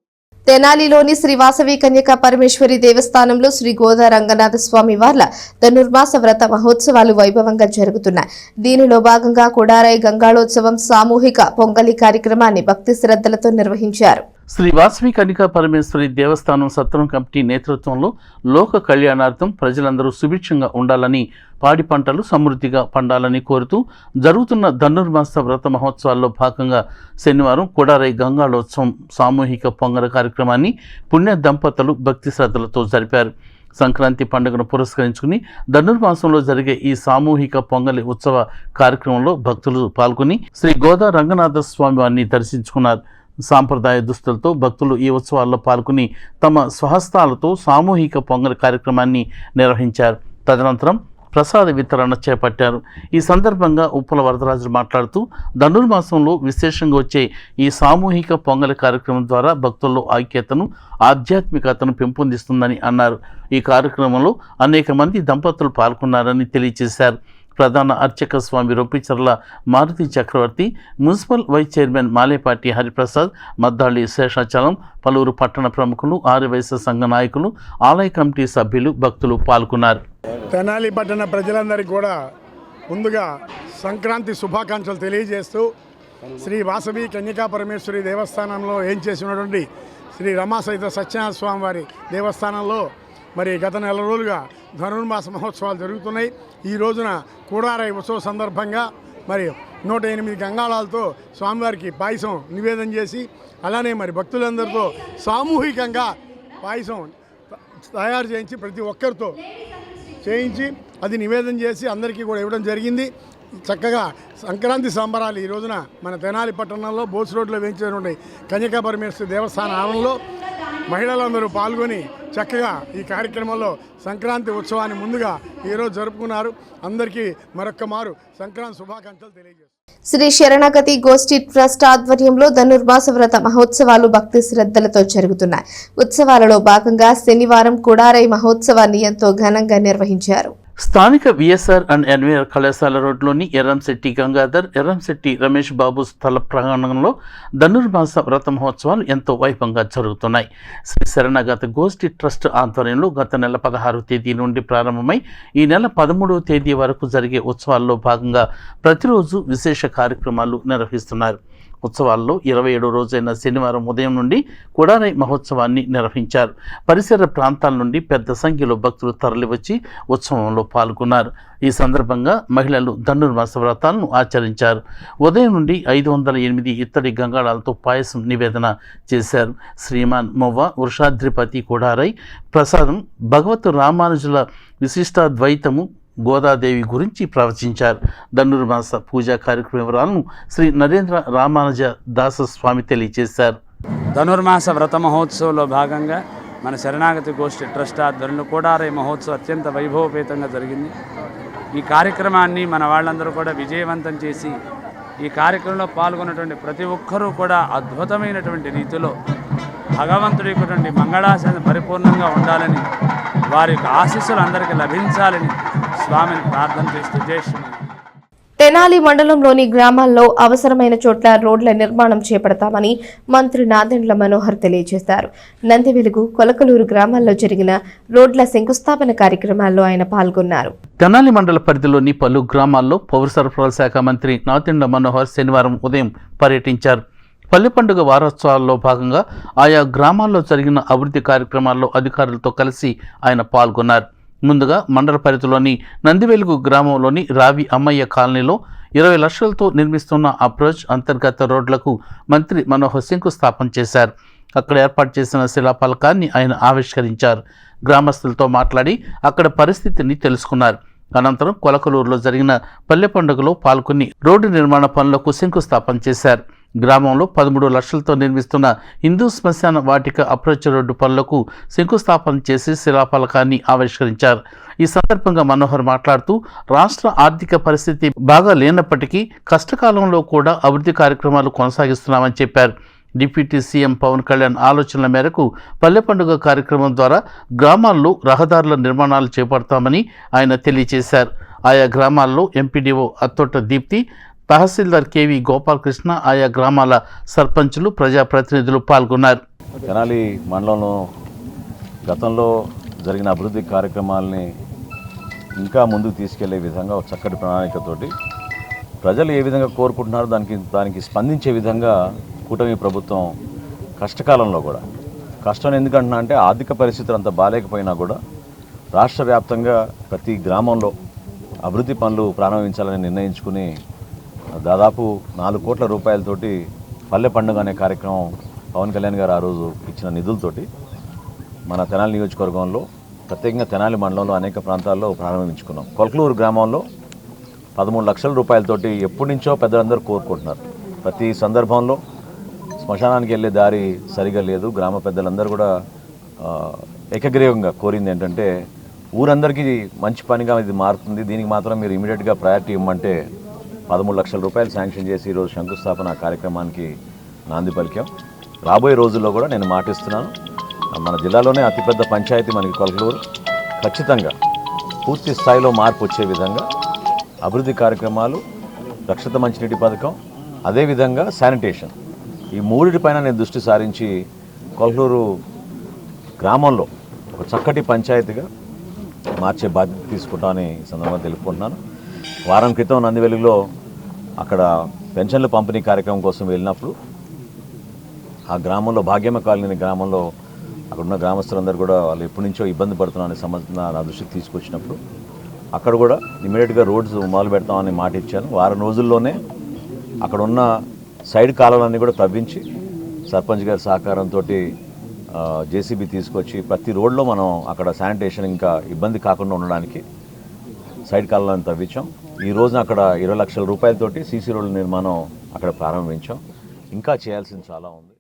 తెనాలిలోని శ్రీ వాసవి కన్యకా పరమేశ్వరి దేవస్థానంలో శ్రీ గోదా రంగనాథ స్వామి వార్ల ధనుర్మాస వ్రత మహోత్సవాలు వైభవంగా జరుగుతున్నాయి. దీనిలో భాగంగా కుడారై గంగాళోత్సవం సామూహిక పొంగలి కార్యక్రమాన్ని భక్తి శ్రద్ధలతో నిర్వహించారు. శ్రీ వాసవి కన్యకా పరమేశ్వరి దేవస్థానం సత్రం కమిటీ నేతృత్వంలో లోక కళ్యాణార్థం ప్రజలందరూ సుభిక్షంగా ఉండాలని, పాడి పంటలు సమృద్ధిగా పండాలని కోరుతూ జరుగుతున్న ధనుర్మాస వ్రత మహోత్సవాల్లో భాగంగా శనివారం కుడారై గంగాళోత్సవం సామూహిక పొంగల కార్యక్రమాన్ని పుణ్య దంపతులు భక్తి శ్రద్ధలతో జరిపారు. సంక్రాంతి పండుగను పురస్కరించుకుని ధనుర్మాసంలో జరిగే ఈ సామూహిక పొంగలి ఉత్సవ కార్యక్రమంలో భక్తులు పాల్గొని శ్రీ గోదా రంగనాథ స్వామి వారిని దర్శించుకున్నారు. సాంప్రదాయ దుస్తులతో భక్తులు ఈ ఉత్సవాల్లో పాల్గొని తమ స్వహస్తాలతో సామూహిక పొంగల్ కార్యక్రమాన్ని నిర్వహించారు. తదనంతరం ప్రసాద వితరణ చేపట్టారు. ఈ సందర్భంగా ఉప్పల వరదరాజు మాట్లాడుతూ ధనుర్మాసంలో విశేషంగా వచ్చే ఈ సామూహిక పొంగల్ కార్యక్రమం ద్వారా భక్తుల్లో ఐక్యతను, ఆధ్యాత్మికతను పెంపొందిస్తుందని అన్నారు. ఈ కార్యక్రమంలో అనేక మంది దంపతులు పాల్గొన్నారని తెలియజేశారు. ప్రధాన అర్చక స్వామి Roppicharla Maruthi Chakravarthi, municipal vice chairman Malepati Hariprasad, Maddali Seshachalam, పలువురు పట్టణ ప్రముఖులు, ఆర్యవైశ్య సంఘ నాయకులు, ఆలయ కమిటీ సభ్యులు, భక్తులు పాల్గొన్నారు. తెనాలి పట్టణ ప్రజలందరికీ కూడా ముందుగా సంక్రాంతి శుభాకాంక్షలు తెలియజేస్తూ శ్రీ వాసవి కన్యకా పరమేశ్వరి దేవస్థానంలో ఏం చేసినటువంటి శ్రీ రమాసహిత సత్యనారాయణ స్వామి వారి దేవస్థానంలో మరి గత నెల రోజులుగా ధనుర్మాస మహోత్సవాలు జరుగుతున్నాయి. ఈ రోజున కూడారై ఉత్సవ సందర్భంగా మరి 108 గంగాళాలతో స్వామివారికి పాయసం నివేదన చేసి, అలానే మరి భక్తులందరితో సామూహికంగా పాయసం తయారు చేయించి ప్రతి ఒక్కరితో చేయించి అది నివేదన చేసి అందరికీ కూడా ఇవ్వడం జరిగింది. చక్కగా సంక్రాంతి సంబరాలు ఈ రోజున మన తెనాలి పట్టణంలో బోస్ రోడ్లో వేయించినటువంటి కన్యకా పరమేశ్వరి దేవస్థాన ఆవరణలో మహిళలందరూ పాల్గొని చక్కగా ఈ కార్యక్రమంలో సంక్రాంతి ఉత్సవాన్ని ముందుగా ఈరోజు జరుపుకున్నారు. అందరికీ మరొక్క మారు సంక్రాంతి శుభాకాంక్షలు తెలియజేస్తారు. శ్రీ శరణగతి గోష్ఠి ట్రస్ట్ ఆధ్వర్యంలో ధనుర్మాస వ్రత మహోత్సవాలు భక్తి శ్రద్ధలతో జరుగుతున్నాయి. ఉత్సవాలలో భాగంగా శనివారం కుడారై మహోత్సవాన్ని ఎంతో ఘనంగా నిర్వహించారు. స్థానిక విఎస్ఆర్ అండ్ ఎన్వీఆర్ కళాశాల రోడ్లోని ఎర్రంశెట్టి గంగాధర్, ఎర్రంశెట్టి రమేష్ బాబు స్థల ప్రాంగణంలో ధనుర్మాస వ్రత మహోత్సవాలు ఎంతో వైభవంగా జరుగుతున్నాయి. శ్రీ శరణగత గోష్ఠి ట్రస్ట్ ఆధ్వర్యంలో గత నెల 16వ తేదీ నుండి ప్రారంభమై ఈ నెల 13వ తేదీ వరకు జరిగే ఉత్సవాల్లో భాగంగా ప్రతిరోజు విశేష కార్యక్రమాలు నిర్వహిస్తున్నారు. ఉత్సవాల్లో 27వ రోజైన శనివారం ఉదయం నుండి కుడారై మహోత్సవాన్ని నిర్వహించారు. పరిసర ప్రాంతాల నుండి పెద్ద సంఖ్యలో భక్తులు తరలివచ్చి ఉత్సవంలో పాల్గొన్నారు. ఈ సందర్భంగా మహిళలు ధనుర్మాస వ్రతాలను ఆచరించారు. ఉదయం నుండి 508 ఇత్తడి గంగాళాలతో పాయసం నివేదన చేశారు. శ్రీమాన్ మొవ్వ వృషాద్రిపతి కుడారై ప్రసాదం భగవత్ రామానుజుల విశిష్టాద్వైతము గోదాదేవి గురించి ప్రవచించారు. ధనుర్మాస పూజా కార్యక్రమ వివరాలను శ్రీ నరేంద్ర రామానుజ దాస స్వామి తెలియజేశారు. ధనుర్మాస వ్రత మహోత్సవంలో భాగంగా మన శరణాగతి గోష్ఠి ట్రస్ట్ ఆధ్వర్యంలో కుడారై మహోత్సవం అత్యంత వైభవపేతంగా జరిగింది. ఈ కార్యక్రమాన్ని మన వాళ్ళందరూ కూడా విజయవంతం చేసి ఈ కార్యక్రమంలో పాల్గొన్నటువంటి ప్రతి ఒక్కరూ కూడా అద్భుతమైనటువంటి రీతిలో భగవంతుడి యొక్క మంగళాశాసనం పరిపూర్ణంగా ఉండాలని, వారి యొక్క ఆశీస్సులు అందరికీ లభించాలని స్వామిని ప్రార్థన చేస్తూ జయశ్రీ. తెనాలి మండలంలోని గ్రామాల్లో అవసరమైన చోట్ల రోడ్ల నిర్మాణం చేపడతామని మంత్రి నాదెండ్ల మనోహర్ తెలియజేశారు. నందివెలుగు, కొలకలూరు గ్రామాల్లో జరిగిన రోడ్ల శంకుస్థాపన కార్యక్రమాల్లో ఆయన పాల్గొన్నారు. తెనాలి మండల పరిధిలోని పలు గ్రామాల్లో పౌర సరఫరాల శాఖ మంత్రి నాదెండ్ల మనోహర్ శనివారం ఉదయం పర్యటించారు. పల్లె పండుగ వారోత్సవాల్లో భాగంగా ఆయా గ్రామాల్లో జరిగిన అభివృద్ధి కార్యక్రమాల్లో అధికారులతో కలిసి ఆయన పాల్గొన్నారు. ముందుగా మండల పరిధిలోని నందివెలుగు గ్రామంలోని రావి అమ్మయ్య కాలనీలో 20 లక్షలతో నిర్మిస్తున్న అప్రోచ్ అంతర్గత రోడ్లకు మంత్రి మనోహర్ శంకుస్థాపన చేశారు. అక్కడ ఏర్పాటు చేసిన శిలాఫలకాన్ని ఆయన ఆవిష్కరించారు. గ్రామస్తులతో మాట్లాడి అక్కడ పరిస్థితిని తెలుసుకున్నారు. అనంతరం కొలకలూరులో జరిగిన పల్లె పండుగలో పాల్గొని రోడ్డు నిర్మాణ పనులకు శంకుస్థాపన చేశారు. గ్రామంలో 13 లక్షలతో నిర్మిస్తున్న హిందూ శ్మశాన వాటిక అప్రోచ్ రోడ్డు పనులకు శంకుస్థాపన చేసి శిలాఫలకాన్ని ఆవిష్కరించారు. ఈ సందర్భంగా మనోహర్ మాట్లాడుతూ రాష్ట్ర ఆర్థిక పరిస్థితి బాగా లేనప్పటికీ కష్టకాలంలో కూడా అభివృద్ధి కార్యక్రమాలు కొనసాగిస్తున్నామని చెప్పారు. డిప్యూటీ సీఎం పవన్ కళ్యాణ్ ఆలోచనల మేరకు పల్లె పండుగ కార్యక్రమం ద్వారా గ్రామాల్లో రహదారుల నిర్మాణాలు చేపడతామని ఆయన తెలియజేశారు. ఆయా గ్రామాల్లో ఎంపీడీఓ అత్తోట దీప్తి తహసీల్దార్ కేవి గోపాలకృష్ణ, ఆయా గ్రామాల సర్పంచులు, ప్రజాప్రతినిధులు పాల్గొన్నారు. తెనాలి మండలంలో గతంలో జరిగిన అభివృద్ధి కార్యక్రమాలని ఇంకా ముందుకు తీసుకెళ్లే విధంగా ఒక చక్కటి ప్రణాళికతోటి ప్రజలు ఏ విధంగా కోరుకుంటున్నారో దానికి స్పందించే విధంగా కూటమి ప్రభుత్వం కష్టకాలంలో కూడా, కష్టం ఎందుకంటున్నా అంటే ఆర్థిక పరిస్థితులు అంత బాలేకపోయినా కూడా రాష్ట్ర వ్యాప్తంగా ప్రతి గ్రామంలో అభివృద్ధి పనులు ప్రారంభించాలని నిర్ణయించుకుని దాదాపు 4 కోట్ల రూపాయలతోటి పల్లె పండుగ అనే కార్యక్రమం పవన్ కళ్యాణ్ గారు ఆ రోజు ఇచ్చిన నిధులతోటి మన తెనాలి నియోజకవర్గంలో, ప్రత్యేకంగా తెనాలి మండలంలో అనేక ప్రాంతాల్లో ప్రారంభించుకున్నాం. కొలకలూరు గ్రామంలో 13 లక్షల రూపాయలతోటి ఎప్పటి నుంచో పెద్దలందరూ కోరుకుంటున్నారు. ప్రతి సందర్భంలో శ్మశానానికి వెళ్ళే దారి సరిగా లేదు. గ్రామ పెద్దలందరూ కూడా ఏకగ్రీవంగా కోరింది ఏంటంటే ఊరందరికీ మంచి పనిగా ఇది మారుతుంది, దీనికి మాత్రం మీరు ఇమీడియట్గా ప్రయారిటీ ఇవ్వమంటే 13 లక్షల రూపాయలు శాంక్షన్ చేసి ఈరోజు శంకుస్థాపన కార్యక్రమానికి నాంది పలికాం. రాబోయే రోజుల్లో కూడా నేను మాటిస్తున్నాను, మన జిల్లాలోనే అతిపెద్ద పంచాయతీ మనకి కొలకలూరు, ఖచ్చితంగా పూర్తి స్థాయిలో మార్పు వచ్చే విధంగా అభివృద్ధి కార్యక్రమాలు, రక్షిత మంచినీటి పథకం, అదేవిధంగా శానిటేషన్, ఈ మూడింటిపైన నేను దృష్టి సారించి కొలకలూరు గ్రామంలో ఒక చక్కటి పంచాయతీగా మార్చే బాధ్యత తీసుకుంటామని ఈ సందర్భంగా తెలుపుకుంటున్నాను. వారం క్రితం నందివెలుగులో అక్కడ పెన్షన్ల పంపిణీ కార్యక్రమం కోసం వెళ్ళినప్పుడు ఆ గ్రామంలో భాగ్యమ్మ కాలనీ గ్రామంలో అక్కడ ఉన్న గ్రామస్తులందరూ కూడా వాళ్ళు ఎప్పటి నుంచో ఇబ్బంది పడుతున్నారనే సమస్య నా దృష్టికి తీసుకొచ్చినప్పుడు అక్కడ కూడా ఇమీడియట్గా రోడ్స్ మొదలు పెడతామని మాట ఇచ్చాను. వారం రోజుల్లోనే అక్కడ ఉన్న సైడ్ కాలువలన్నీ కూడా తవ్వించి సర్పంచ్ గారి సహకారంతో జేసీబీ తీసుకొచ్చి ప్రతి రోడ్లో మనం అక్కడ శానిటేషన్ ఇంకా ఇబ్బంది కాకుండా ఉండడానికి సైడ్ కాలువలను తవ్వించాం. ఈ రోజున అక్కడ 20 లక్షల రూపాయలతోటి సీసీ రోడ్ల నిర్మాణం అక్కడ ప్రారంభించాం. ఇంకా చేయాల్సింది చాలా ఉంది.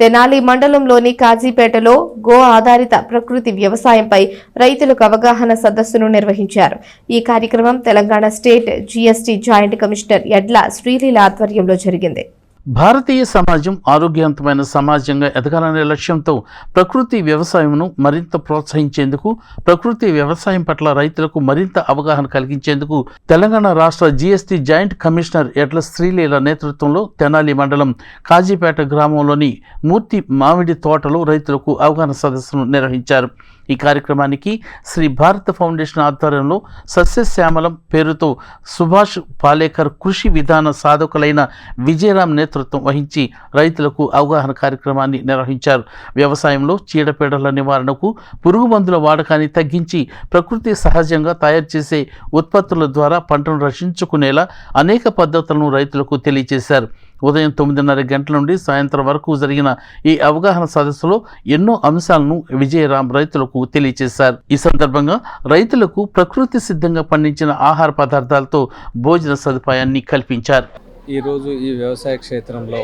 తెనాలి మండలంలోని కాజీపేటలో గో ఆధారిత ప్రకృతి వ్యవసాయంపై రైతులకు అవగాహన సదస్సును నిర్వహించారు. ఈ కార్యక్రమం Telangana state GST joint commissioner Yadla Sreeleela ఆధ్వర్యంలో జరిగింది. భారతీయ సమాజం ఆరోగ్యవంతమైన సమాజంగా ఎదగాలనే లక్ష్యంతో ప్రకృతి వ్యవసాయంను మరింత ప్రోత్సహించేందుకు, ప్రకృతి వ్యవసాయం పట్ల రైతులకు మరింత అవగాహన కలిగించేందుకు తెలంగాణ రాష్ట్ర GST joint commissioner Yadla Sreeleela నేతృత్వంలో తెనాలి మండలం కాజీపేట గ్రామంలోని మూర్తి మామిడి తోటలో రైతులకు అవగాహన సదస్సును నిర్వహించారు. ఈ కార్యక్రమానికి శ్రీ భారత ఫౌండేషన్ ఆధ్వర్యంలో సస్యశ్యామలం పేరుతో సుభాష్ పాలేకర్ కృషి విధాన సాధకులైన విజయరామ్ నేతృత్వం వహించి రైతులకు అవగాహన కార్యక్రమాన్ని నిర్వహించారు. వ్యవసాయంలో చీడపీడల నివారణకు, పురుగు మందుల వాడకాన్ని తగ్గించి ప్రకృతి సహజంగా తయారు చేసే ఉత్పత్తుల ద్వారా పంటను రక్షించుకునేలా అనేక పద్ధతులను రైతులకు తెలియజేశారు. ఉదయం 9:30 గంటల నుండి సాయంత్రం వరకు జరిగిన ఈ అవగాహన సదస్సులో ఎన్నో అంశాలను విజయరామ్ రైతులకు తెలియజేశారు. ఈ సందర్భంగా రైతులకు ప్రకృతి సిద్ధంగా పండించిన ఆహార పదార్థాలతో భోజన సదుపాయాన్ని కల్పించారు. ఈరోజు ఈ వ్యవసాయ క్షేత్రంలో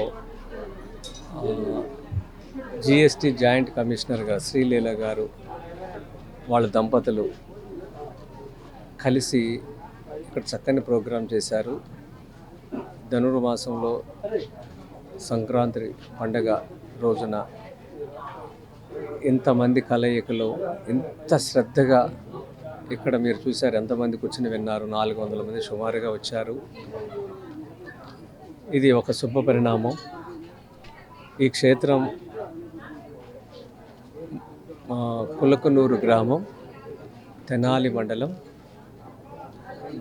జీఎస్టీ జాయింట్ కమిషనర్గా శ్రీలీల గారు వాళ్ళ దంపతులు కలిసి ఇక్కడ చక్కని ప్రోగ్రాం చేశారు. ధనుర్మాసంలో సంక్రాంతి పండగ రోజున ఇంతమంది కలయికలో ఇంత శ్రద్ధగా ఇక్కడ మీరు చూశారు, ఎంతమంది కూర్చుని విన్నారు. 400 మంది సుమారుగా వచ్చారు. ఇది ఒక శుభ పరిణామం. ఈ క్షేత్రం కులకనూరు గ్రామం, తెనాలి మండలం,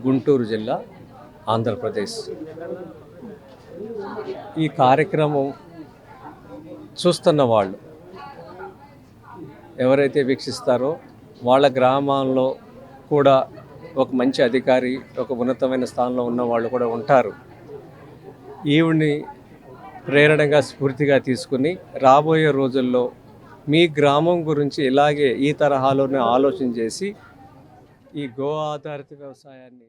గుంటూరు జిల్లా, ఆంధ్రప్రదేశ్. ఈ కార్యక్రమం చూస్తున్న వాళ్ళు ఎవరైతే వీక్షిస్తారో వాళ్ళ గ్రామాల్లో కూడా ఒక మంచి అధికారి, ఒక ఉన్నతమైన స్థానంలో ఉన్న వాళ్ళు కూడా ఉంటారు. ఈవిడ్ని ప్రేరణగా, స్ఫూర్తిగా తీసుకుని రాబోయే రోజుల్లో మీ గ్రామం గురించి ఇలాగే ఈ తరహాలోనే ఆలోచన చేసి ఈ గో ఆధారిత వ్యవసాయాన్ని.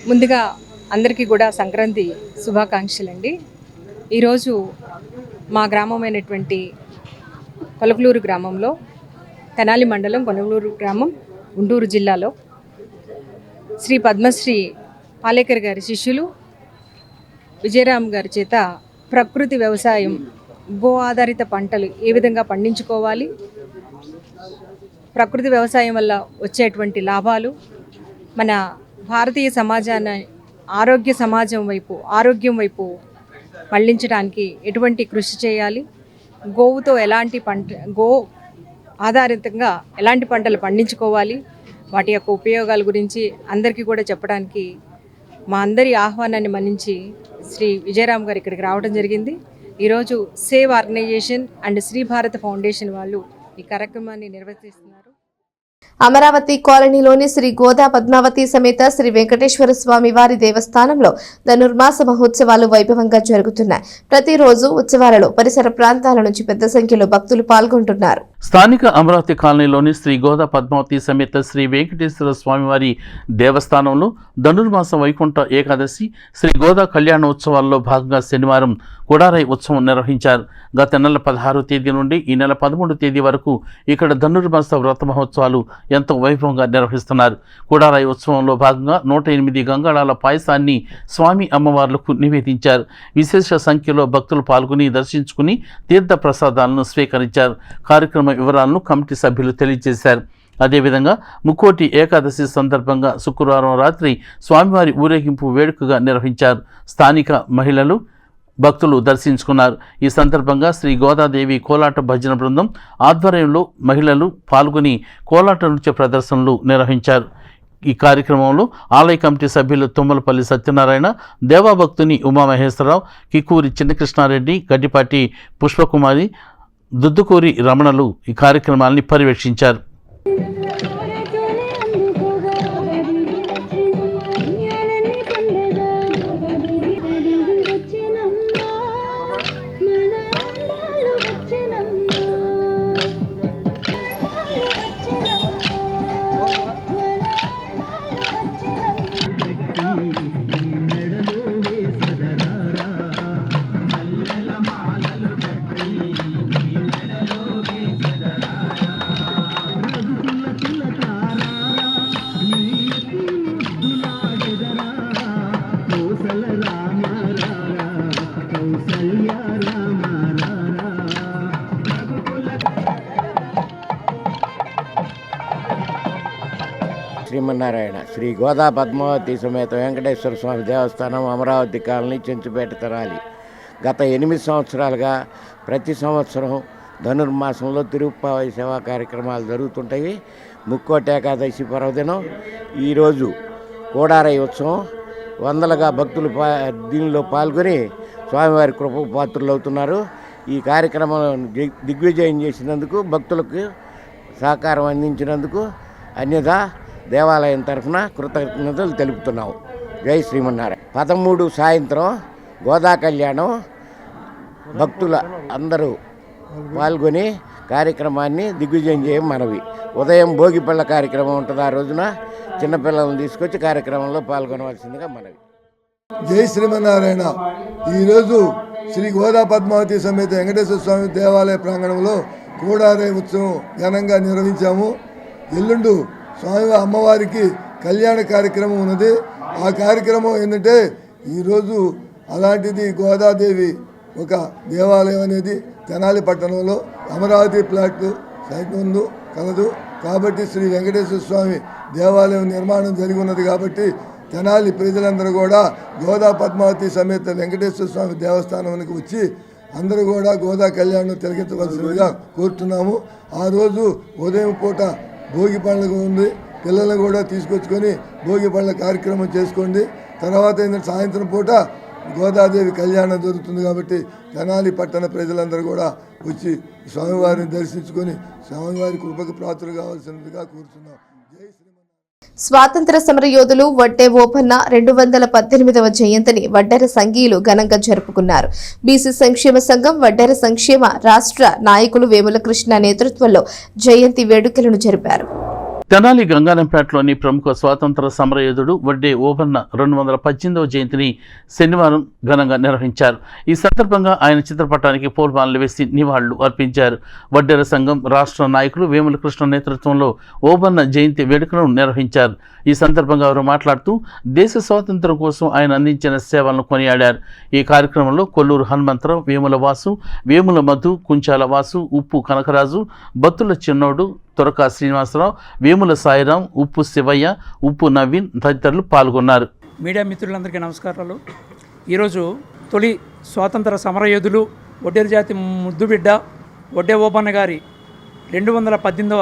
ముందుగా అందరికీ కూడా సంక్రాంతి శుభాకాంక్షలండి. ఈరోజు మా గ్రామమైనటువంటి కొలకలూరు గ్రామంలో, తెనాలి మండలం కొలకలూరు గ్రామం, గుంటూరు జిల్లాలో శ్రీ పద్మశ్రీ పాలేకర్ గారి శిష్యులు విజయరామ్ గారి చేత ప్రకృతి వ్యవసాయం, గో ఆధారిత పంటలు ఏ విధంగా పండించుకోవాలి, ప్రకృతి వ్యవసాయం వల్ల వచ్చేటువంటి లాభాలు, మన భారతీయ సమాజాన్ని ఆరోగ్య సమాజం వైపు, ఆరోగ్యం వైపు మళ్లించడానికి ఎటువంటి కృషి చేయాలి, గోవుతో ఎలాంటి గో ఆధారితంగా ఎలాంటి పంటలు పండించుకోవాలి, వాటి యొక్క ఉపయోగాల గురించి అందరికీ కూడా చెప్పడానికి మా అందరి ఆహ్వానాన్ని మన్నించి శ్రీ విజయరామ్ గారు ఇక్కడికి రావడం జరిగింది. ఈరోజు save organisation and Shri Bharat foundation వాళ్ళు ఈ కార్యక్రమాన్ని నిర్వహిస్తున్నారు. అమరావతి కాలనీలోని శ్రీ గోదా పద్మావతి సమేత శ్రీ వెంకటేశ్వర స్వామి వారి దేవస్థానంలో ధనుర్మాస మహోత్సవాలు వైభవంగా జరుగుతున్నాయి. ప్రతిరోజు ఉత్సవాలలో పరిసర ప్రాంతాల నుంచి పెద్ద సంఖ్యలో భక్తులు పాల్గొంటున్నారు. స్థానిక అమరావతి కాలనీలోని శ్రీ గోదా పద్మావతి సమేత శ్రీ వెంకటేశ్వర స్వామివారి దేవస్థానంలో ధనుర్మాస వైకుంఠ ఏకాదశి శ్రీ గోదా కళ్యాణోత్సవాల్లో భాగంగా శనివారం కుడారై ఉత్సవం నిర్వహించారు. గత నెల 16వ తేదీ నుండి ఈ నెల 13వ తేదీ వరకు ఇక్కడ ధనుర్మాస వ్రత మహోత్సవాలు ఎంతో వైభవంగా నిర్వహిస్తున్నారు. కుడారై ఉత్సవంలో భాగంగా 108 గంగాళాల పాయసాన్ని స్వామి అమ్మవార్లకు నివేదించారు. విశేష సంఖ్యలో భక్తులు పాల్గొని దర్శించుకుని తీర్థ ప్రసాదాలను స్వీకరించారు. కార్యక్రమ వివరాలను కమిటీ సభ్యులు తెలియజేశారు. అదేవిధంగా ముక్కోటి ఏకాదశి సందర్భంగా శుక్రవారం రాత్రి స్వామివారి ఊరేగింపు వేడుకగా నిర్వహించారు. స్థానిక మహిళలు భక్తులు దర్శించుకున్నారు. ఈ సందర్భంగా శ్రీ గోదాదేవి కోలాట భజన బృందం ఆధ్వర్యంలో మహిళలు పాల్గొని కోలాట నృత్య ప్రదర్శనలు నిర్వహించారు. ఈ కార్యక్రమంలో ఆలయ కమిటీ సభ్యులు తుమ్మలపల్లి సత్యనారాయణ, దేవాభక్తుని ఉమామహేశ్వరరావు, కికూరి చిన్నకృష్ణారెడ్డి, గడ్డిపాటి పుష్పకుమారి, దుద్దుకూరి రమణలు ఈ కార్యక్రమాన్ని పర్యవేక్షించారు. శ్రీమన్నారాయణ శ్రీ గోదా పద్మావతి సమేత వెంకటేశ్వర స్వామి దేవస్థానం అమరావతి కాలనీ చెంచుపేట తరాలి. గత 8 సంవత్సరాలుగా ప్రతి సంవత్సరం ధనుర్మాసంలో తిరుప్పావై సేవా కార్యక్రమాలు జరుగుతుంటాయి. ముక్కోటి ఏకాదశి పర్వదినం ఈరోజు కోడారై ఉత్సవం. వందలుగా భక్తులు దీనిలో పాల్గొని స్వామివారి కృపకు పాత్రులు అవుతున్నారు. ఈ కార్యక్రమం దిగ్విజయం చేసినందుకు, భక్తులకు సహకారం అందించినందుకు అన్యథా దేవాలయం తరఫున కృతజ్ఞతలు తెలుపుతున్నాము. జై శ్రీమన్నారాయణ. 13 సాయంత్రం గోదా కళ్యాణం. భక్తుల అందరూ పాల్గొని కార్యక్రమాన్ని దిగ్విజయం చేయడం మనవి. ఉదయం భోగిపళ్ళ కార్యక్రమం ఉంటుంది. ఆ రోజున చిన్నపిల్లలను తీసుకొచ్చి కార్యక్రమంలో పాల్గొనవలసిందిగా మనవి. జై శ్రీమన్నారాయణ. ఈరోజు శ్రీ గోదా పద్మావతి సమేత వెంకటేశ్వర స్వామి దేవాలయ ప్రాంగణంలో కోడారై ఉత్సవం ఘనంగా నిర్వహించాము. ఎల్లుండు స్వామి అమ్మవారికి కళ్యాణ కార్యక్రమం ఉన్నది. ఆ కార్యక్రమం ఏంటంటే ఈరోజు అలాంటిది గోదాదేవి ఒక దేవాలయం అనేది తెనాలి పట్టణంలో అమరావతి ప్లాట్ సైట్ ముందు కలదు. కాబట్టి శ్రీ వెంకటేశ్వర స్వామి దేవాలయం నిర్మాణం జరిగి ఉన్నది. కాబట్టి తెనాలి ప్రజలందరూ కూడా గోదా పద్మావతి సమేత వెంకటేశ్వర స్వామి దేవస్థానానికి వచ్చి అందరూ కూడా గోదా కళ్యాణం తిలకించవలసిందిగా కోరుతున్నాము. ఆ రోజు ఉదయం పూట భోగి పండుగ ఉంది. పిల్లలను కూడా తీసుకొచ్చుకొని భోగి పండుగ కార్యక్రమం చేసుకోండి. తర్వాత ఏంటంటే సాయంత్రం పూట గోదాదేవి కళ్యాణం జరుగుతుంది. కాబట్టి తెనాలి పట్టణ ప్రజలందరూ కూడా వచ్చి స్వామివారిని దర్శించుకొని స్వామివారి కృపకు పాత్రలు కావాల్సినదిగా కోరుతున్నాం. జై శ్రీమన్నారాయణ. స్వాతంత్ర సమరయోధులు వడ్డే ఓపన్న 218వ జయంతిని వడ్డెర సంఘీయులు ఘనంగా జరుపుకున్నారు. బీసీ సంక్షేమ సంఘం వడ్డెర సంక్షేమ రాష్ట్ర నాయకులు వేముల కృష్ణ నేతృత్వంలో జయంతి వేడుకలను జరిపారు. తెనాలి గంగానంపేటలోని ప్రముఖ స్వాతంత్ర సమరయోధుడు వడ్డే ఓబన్న 218వ జయంతిని శనివారం ఘనంగా నిర్వహించారు. ఈ సందర్భంగా ఆయన చిత్రపటానికి పూలమాలలు వేసి నివాళులు అర్పించారు. వడ్డెర సంఘం రాష్ట్ర నాయకులు వేముల కృష్ణ నేతృత్వంలో ఓబన్న జయంతి వేడుకలను నిర్వహించారు. ఈ సందర్భంగా వారు మాట్లాడుతూ దేశ స్వాతంత్ర్యం కోసం ఆయన అందించిన సేవలను కొనియాడారు. ఈ కార్యక్రమంలో కొల్లూరు హనుమంతరావు, వేముల వాసు, వేముల మధు, కుంచాల వాసు, ఉప్పు కనకరాజు, బత్తుల చిన్నోడు, తొరక శ్రీనివాసరావు, వేముల సాయిరాం, ఉప్పు శివయ్య, ఉప్పు నవీన్ తదితరులు పాల్గొన్నారు. మీడియా మిత్రులందరికీ నమస్కారాలు. ఈరోజు తొలి స్వాతంత్ర సమరయోధులు వడ్డేరు జాతి ముద్దుబిడ్డ వడ్డే ఓబన్న గారి 218వ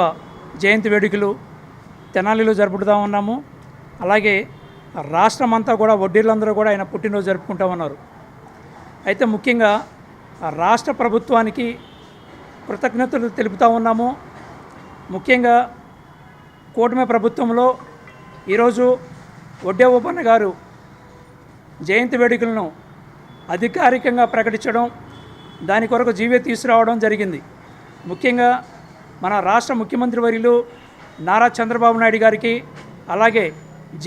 జయంతి వేడుకలు తెనాలిలో జరుపుతూ ఉన్నాము. అలాగే రాష్ట్రమంతా కూడా వడ్డీర్లందరూ కూడా ఆయన పుట్టినరోజు జరుపుకుంటూ ఉన్నారు. అయితే ముఖ్యంగా రాష్ట్ర ప్రభుత్వానికి కృతజ్ఞతలు తెలుపుతూ ఉన్నాము. ముఖ్యంగా కూటమి ప్రభుత్వంలో ఈరోజు వడ్డే ఓబన్న గారు జయంతి వేడుకలను అధికారికంగా ప్రకటించడం, దాని కొరకు జీవే తీసుకురావడం జరిగింది. ముఖ్యంగా మన రాష్ట్ర ముఖ్యమంత్రి వర్యులు నారా చంద్రబాబు నాయుడు గారికి, అలాగే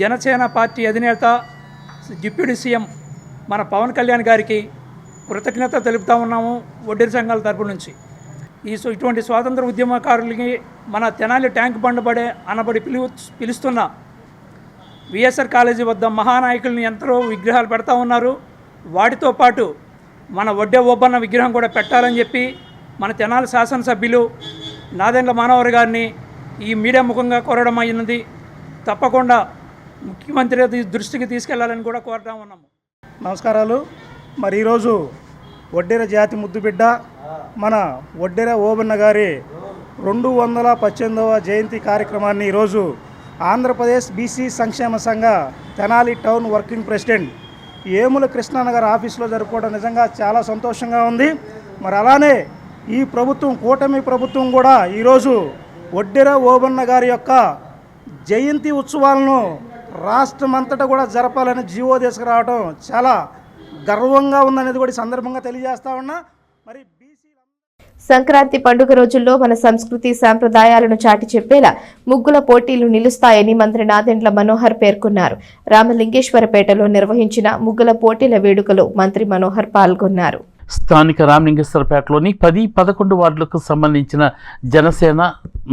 జనసేన పార్టీ అధినేత డిప్యూటీ సీఎం మన పవన్ కళ్యాణ్ గారికి కృతజ్ఞత తెలుపుతూ ఉన్నాము వడ్డేరు సంఘాల తరపు నుంచి. ఇటువంటి స్వాతంత్ర ఉద్యమకారులకి మన తెనాలి ట్యాంక్ బండబడే అనబడి పిలుస్తున్న విఎస్ఆర్ కాలేజీ వద్ద మహానాయకుల్ని ఎంతో విగ్రహాలు పెడతా ఉన్నారు. వాటితో పాటు మన వడ్డే ఓబన్న విగ్రహం కూడా పెట్టాలని చెప్పి మన తెనాలి శాసనసభ్యులు నాదెండ్ల మనోహర్ గారిని ఈ మీడియా ముఖంగా కోరడం అయినది. తప్పకుండా ముఖ్యమంత్రి దృష్టికి తీసుకెళ్లాలని కూడా కోరుతా ఉన్నాము. నమస్కారాలు. మరి ఈరోజు వడ్డేర జాతి ముద్దుబిడ్డ మన వడ్డేర ఓబన్న గారి 218వ జయంతి కార్యక్రమాన్ని ఈరోజు ఆంధ్రప్రదేశ్ బీసీ సంక్షేమ సంఘ Tenali town working president Emula Krishnanagar ఆఫీసులో జరుపుకోవడం నిజంగా చాలా సంతోషంగా ఉంది. మరి అలానే ఈ ప్రభుత్వం, కూటమి ప్రభుత్వం కూడా ఈరోజు వడ్డేర ఓబన్న గారి యొక్క జయంతి ఉత్సవాలను రాష్ట్రమంతటా కూడా జరపాలని జీవో తీసుకురావడం చాలా గర్వంగా ఉందనేది కూడా ఈ సందర్భంగా తెలియజేస్తా ఉన్నా. మరి సంక్రాంతి పండుగ రోజుల్లో మన సంస్కృతి సాంప్రదాయాలను చాటి చెప్పేలా ముగ్గుల పోటీలు నిలుస్తాయని మంత్రి నాదెండ్ల మనోహర్ పేర్కొన్నారు. రామలింగేశ్వరపేటలో నిర్వహించిన ముగ్గుల పోటీల వేడుకలో మంత్రి మనోహర్ పాల్గొన్నారు. స్థానిక రామలింగేశ్వరపేటలోని 10-11 వార్డులకు సంబంధించిన జనసేన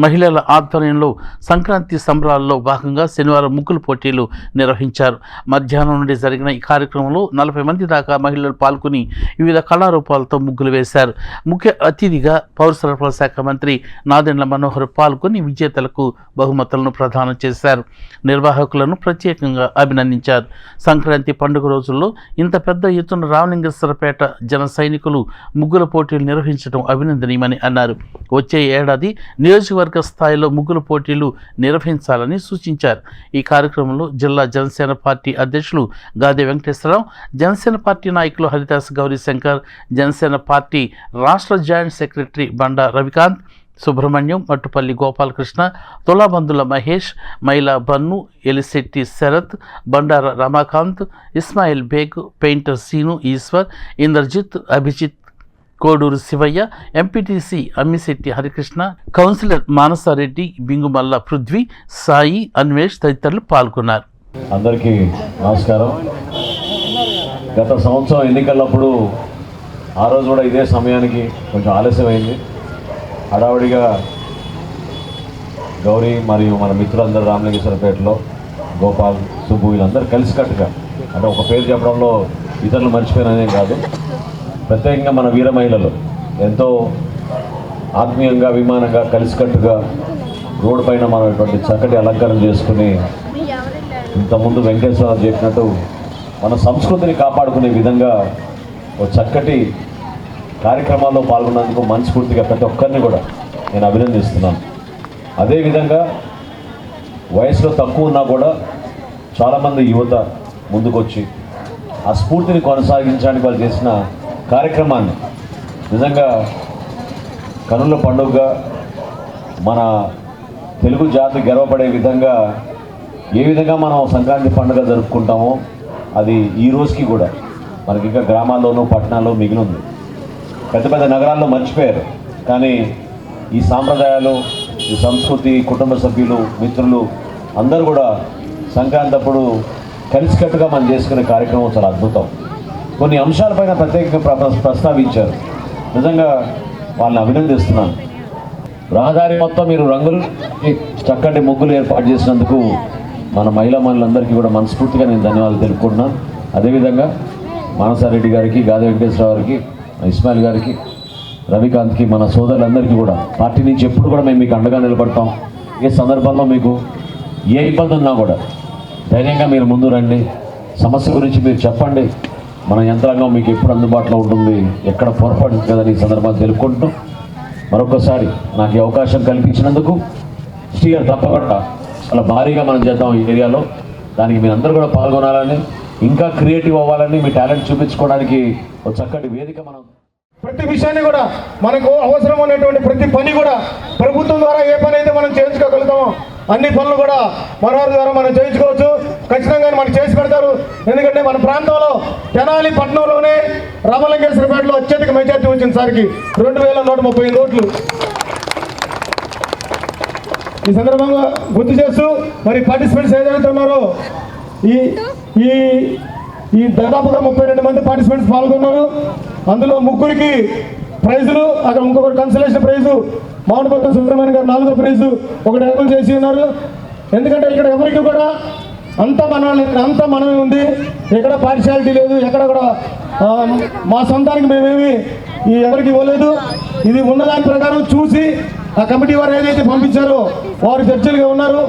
మహిళల ఆధ్వర్యంలో సంక్రాంతి సంబరాల్లో భాగంగా శనివారం ముగ్గుల పోటీలు నిర్వహించారు. మధ్యాహ్నం నుండి జరిగిన ఈ కార్యక్రమంలో 40 మంది దాకా మహిళలు పాల్గొని వివిధ కళారూపాలతో ముగ్గులు వేశారు. ముఖ్య అతిథిగా పౌర సరఫరాల శాఖ మంత్రి నాదెండ్ల మనోహర్ పాల్గొని విజేతలకు బహుమతులను ప్రదానం చేశారు. నిర్వాహకులను ప్రత్యేకంగా అభినందించారు. సంక్రాంతి పండుగ రోజుల్లో ఇంత పెద్ద ఎత్తున రామలింగేశ్వరపేట జన సైనికులు ముగ్గుల పోటీలు నిర్వహించడం అభినందనీయమని అన్నారు. వచ్చే ఏడాది నియోజకవర్గ స్థాయిలో ముగ్గుల పోటీలు నిర్వహించాలని సూచించారు. ఈ కార్యక్రమంలో జిల్లా జనసేన పార్టీ అధ్యక్షులు గాదే వెంకటేశ్వరరావు, జనసేన పార్టీ నాయకులు హరిదాస్ గౌరీశంకర్, జనసేన పార్టీ రాష్ట్ర joint secretary Banda Ravikanth, Subrahmanyam, Mattupalli Gopalakrishna, Tulabandula Mahesh, Maila Bannu, Elisetti Sarath, Bandara Ramakanth, Ismail Baig, painter Seenu Eswar, Indrajit, Abhijit, Koduru Sivayya, MPTC Ammisetti Harikrishna, councillor Manasa Reddy, Bingumalla Prudhvi, Sai, Anvesh తదితరులు పాల్గొన్నారు. అందరికీ నమస్కారం. గత సంవత్సరం ఎన్నికలప్పుడు ఆ రోజు కూడా ఇదే సమయానికి కొంచెం ఆలస్యమైంది. హడావుడిగా గౌరీ మరియు మన మిత్రులందరూ రామలింగేశ్వరపేటలో గోపాల్, సుబ్బు వీళ్ళందరూ కలిసికట్టుగా, అంటే ఒక పేరు చెప్పడంలో ఇతరులు మర్చిపోయినదే కాదు, ప్రత్యేకంగా మన వీర మహిళలు ఎంతో ఆత్మీయంగా, అభిమానంగా, కలిసికట్టుగా రోడ్డు పైన మనం ఇటువంటి చక్కటి అలంకరణ చేసుకుని, ఇంతకుముందు వెంకటేశ్వరరావు చెప్పినట్టు మన సంస్కృతిని కాపాడుకునే విధంగా ఒక చక్కటి కార్యక్రమాల్లో పాల్గొన్నందుకు మనస్ఫూర్తిగా ప్రతి ఒక్కరిని కూడా నేను అభినందిస్తున్నాను. అదేవిధంగా వయసులో తక్కువ ఉన్నా కూడా చాలామంది యువత ముందుకొచ్చి ఆ స్ఫూర్తిని కొనసాగించడానికి వాళ్ళు చేసిన కార్యక్రమాన్ని నిజంగా కనుల పండుగగా మన తెలుగు జాతి గర్వపడే విధంగా ఏ విధంగా మనం సంక్రాంతి పండుగ జరుపుకుంటామో అది ఈ రోజుకి కూడా మనకి ఇంకా గ్రామాల్లోనూ పట్టణాల్లో మిగిలింది. పెద్ద పెద్ద నగరాల్లో మర్చిపోయారు. కానీ ఈ సాంప్రదాయాలు, ఈ సంస్కృతి, కుటుంబ సభ్యులు, మిత్రులు అందరూ కూడా సంక్రాంతి అప్పుడు కలిసికట్టుగా మనం చేసుకునే కార్యక్రమం చాలా అద్భుతం. కొన్ని అంశాలపైన ప్రత్యేకంగా ప్రస్తావించారు. నిజంగా వాళ్ళని అభినందిస్తున్నాను. రహదారి మొత్తం మీరు రంగులు చక్కటి ముగ్గులు ఏర్పాటు చేసినందుకు మన మహిళలందరికీ కూడా మనస్ఫూర్తిగా నేను ధన్యవాదాలు తెలుపుకుంటున్నాను. అదేవిధంగా మానసారెడ్డి గారికి, గాదే వెంకటేశ్వరరావు గారికి, ఇస్మాయిల్ గారికి, రవికాంత్కి, మన సోదరులందరికీ కూడా పార్టీ నుంచి ఎప్పుడు కూడా మేము మీకు అండగా నిలబడతాం. ఏ సందర్భంలో మీకు ఏ ఇబ్బంది ఉన్నా కూడా ధైర్యంగా మీరు ముందు రండి. సమస్య గురించి మీరు చెప్పండి, మన యంత్రాంగం మీకు ఎప్పుడు అందుబాటులో ఉంటుంది, ఎక్కడ పొరపాటు కదని ఈ సందర్భాన్ని తెలుపుకుంటూ మరొకసారి నాకు ఈ అవకాశం కల్పించినందుకు శ్రీగారు తప్పకుండా చాలా భారీగా మనం చేద్దాం ఈ ఏరియాలో. దానికి మీరు అందరూ కూడా పాల్గొనాలని, ఇంకా క్రియేటివ్ అవ్వాలని, మీ టాలెంట్ చూపించుకోవడానికి ఒక చక్కటి వేదిక మనం ప్రతి విషయాన్ని కూడా మనకు అవసరం ఉన్నటువంటి ప్రతి పని కూడా ప్రభుత్వం ద్వారా ఏ పని అయితే మనం చేయించుకోగలుగుతామో అన్ని పనులు కూడా మనోహర్ ద్వారా మనం చేయించుకోవచ్చు. ఖచ్చితంగా మనం చేసి పెడతారు. ఎందుకంటే మన ప్రాంతంలో తెనాలి పట్టణంలోనే రామలింగేశ్వరపేటలో అత్యధిక మెజార్టీ వచ్చింది సార్కి 2135 ఓట్లు. ఈ సందర్భంగా గుర్తు చేస్తూ మరి పార్టిసిపెంట్స్ ఏదైతే ఉన్నారో ఈ దాదాపుగా 32 మంది పార్టిసిపెంట్స్ పాల్గొన్నారు. అందులో 3కి ప్రైజులు, అక్కడ ఇంకొకటి కన్సలేషన్ ప్రైజు, మామిడిపట్ల సుబ్రహ్మణ్యం గారు 4వ ప్రైజు ఒకటి ఏర్పాటు చేసి ఉన్నారు. ఎందుకంటే ఇక్కడ ఎవరికి కూడా అంతా మనమే ఉంది, ఎక్కడ పార్షియాలిటీ లేదు, ఎక్కడ కూడా మా సొంతానికి మేమేమి ఎవరికి ఇవ్వలేదు. ఇది ఉన్నదాని ప్రకారం చూసి ఆ కమిటీ వారు ఏదైతే పంపించారో వారు చర్చలుగా ఉన్నారు,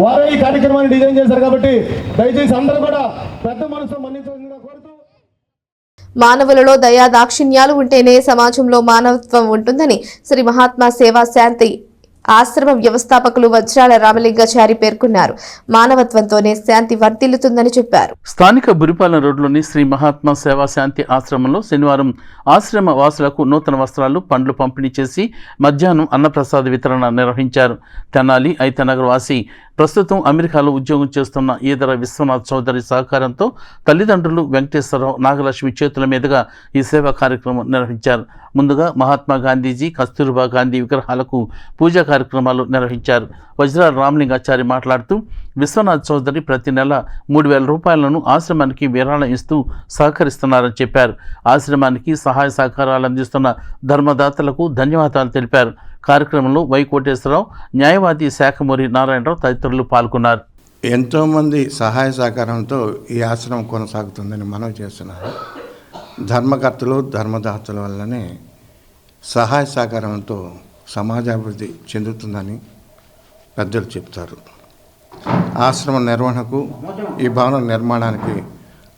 వారే ఈ కార్యక్రమాన్ని డిజైన్ చేశారు. కాబట్టి దయచేసి అందరూ కూడా పెద్ద మనసుతో మన్నించవలసిందిగా కోరుతూ, మానవులలో దయా దాక్షిణ్యాలు ఉంటేనే సమాజంలో మానవత్వం ఉంటుందని శ్రీ మహాత్మా సేవా శాంతి ఆశ్రమ వ్యవస్థాపకులు వజ్రాల రామలింగాచారి పేర్కొన్నారు. మానవత్వంతోనే శాంతి వర్ధిల్లుతుందని చెప్పారు. స్థానిక బురిపాలెం రోడ్లోని శ్రీ మహాత్మా సేవా శాంతి ఆశ్రమంలో శనివారం ఆశ్రమ వాసులకు నూతన వస్త్రాలు, పండ్లు పంపిణీ చేసి మధ్యాహ్నం అన్నప్రసాద వితరణ నిర్వహించారు. తెనాలి ఐతనగర్ వాసి ప్రస్తుతం అమెరికాలో ఉద్యోగం చేస్తున్న ఈదర విశ్వనాథ్ చౌదరి సహకారంతో తల్లిదండ్రులు వెంకటేశ్వరరావు, నాగలక్ష్మి చేతుల మీదుగా ఈ సేవా కార్యక్రమం నిర్వహించారు. ముందుగా మహాత్మా గాంధీజీ, కస్తూర్బా గాంధీ విగ్రహాలకు పూజా కార్యక్రమాలు నిర్వహించారు. వజ్రాల రామలింగాచారి మాట్లాడుతూ విశ్వనాథ్ చౌదరి ప్రతి నెల 3000 రూపాయలను ఆశ్రమానికి విరాళం ఇస్తూ సహకరిస్తున్నారని చెప్పారు. ఆశ్రమానికి సహాయ సహకారాలు అందిస్తున్న ధర్మదాతలకు ధన్యవాదాలు తెలిపారు. కార్యక్రమంలో వై కోటేశ్వరరావు, న్యాయవాది శాఖమూరి నారాయణరావు తదితరులు పాల్గొన్నారు. ఎంతోమంది సహాయ సహకారంతో ఈ ఆశ్రమం కొనసాగుతుందని మనవి చేస్తున్నారు. ధర్మకర్తలు, ధర్మదాతల వల్లనే సహాయ సహకారంతో సమాజాభివృద్ధి చెందుతుందని పెద్దలు చెప్తారు. ఆశ్రమ నిర్వహణకు, ఈ భవన నిర్మాణానికి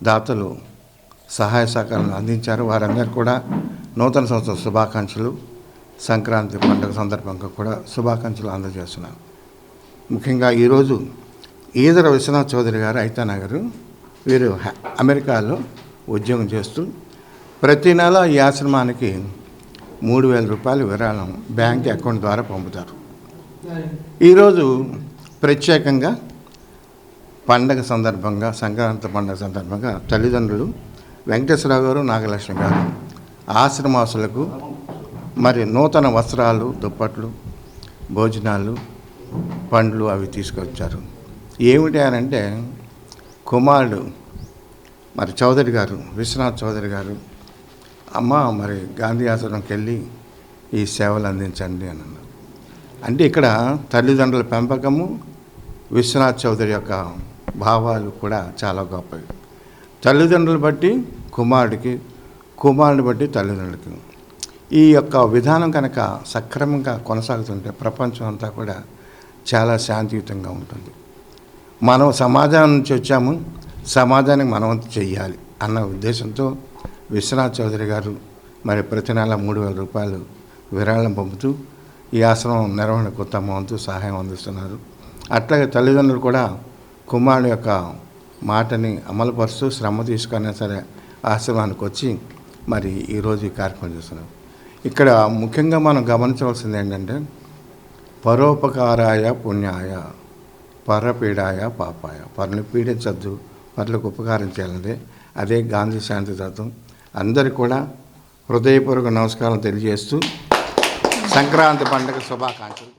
దాతలు సహాయ సహకారాలు అందించారు. వారందరూ కూడా నూతన సంవత్సర శుభాకాంక్షలు, సంక్రాంతి పండుగ సందర్భంగా కూడా శుభాకాంక్షలు అందజేస్తున్నారు. ముఖ్యంగా ఈరోజు ఈదర విశ్వనాథ్ చౌదరి గారు ఐతానగర్, వీరు అమెరికాలో ఉద్యోగం చేస్తూ ప్రతి నెల ఈ ఆశ్రమానికి 3000 రూపాయలు విరాళం బ్యాంక్ అకౌంట్ ద్వారా పంపుతారు. ఈరోజు ప్రత్యేకంగా పండగ సందర్భంగా, సంక్రాంతి పండుగ సందర్భంగా తల్లిదండ్రులు వెంకటేశ్వరరావు గారు, నాగలక్ష్మి గారు ఆశ్రమవాసులకు మరి నూతన వస్త్రాలు, దుప్పట్లు, భోజనాలు, పండ్లు అవి తీసుకొచ్చారు. ఏమిటి అని అంటే, కుమారుడు మరి చౌదరి గారు, విశ్వనాథ్ చౌదరి గారు, అమ్మ మరి గాంధీ ఆశ్రమంకి వెళ్ళి ఈ సేవలు అందించండి అని అన్నారు. అంటే ఇక్కడ తల్లిదండ్రుల పెంపకము, విశ్వనాథ్ చౌదరి యొక్క భావాలు కూడా చాలా గొప్పవి. తల్లిదండ్రులు బట్టి కుమారుడికి, కుమారుడిని బట్టి తల్లిదండ్రులకి ఈ యొక్క విధానం కనుక సక్రమంగా కొనసాగుతుంటే ప్రపంచం అంతా కూడా చాలా శాంతియుతంగా ఉంటుంది. మనం సమాజం నుంచి వచ్చాము, సమాజానికి మనం చెయ్యాలి అన్న ఉద్దేశంతో విశ్వనాథ్ చౌదరి గారు మరి ప్రతి నెల 3000 రూపాయలు విరాళం పంపుతూ ఈ ఆశ్రమం నిర్వహణకు తమ వంతు సహాయం అందిస్తున్నారు. అట్లాగే తల్లిదండ్రులు కూడా కుమారుడు యొక్క మాటని అమలుపరుస్తూ శ్రమ తీసుకున్నా సరే ఆశ్రమానికి వచ్చి మరి ఈరోజు ఈ కార్యక్రమం చేస్తున్నారు. ఇక్కడ ముఖ్యంగా మనం గమనించవలసింది ఏంటంటే, పరోపకారాయ పుణ్యాయ, పరపీడాయ పాపాయ. పరుని పీడించద్దు, పరులకు ఉపకారం చేయాలంటే అదే గాంధీ శాంతి తత్వం. అందరికీ కూడా హృదయపూర్వక నమస్కారం తెలియజేస్తూ సంక్రాంతి పండుగ శుభాకాంక్షలు.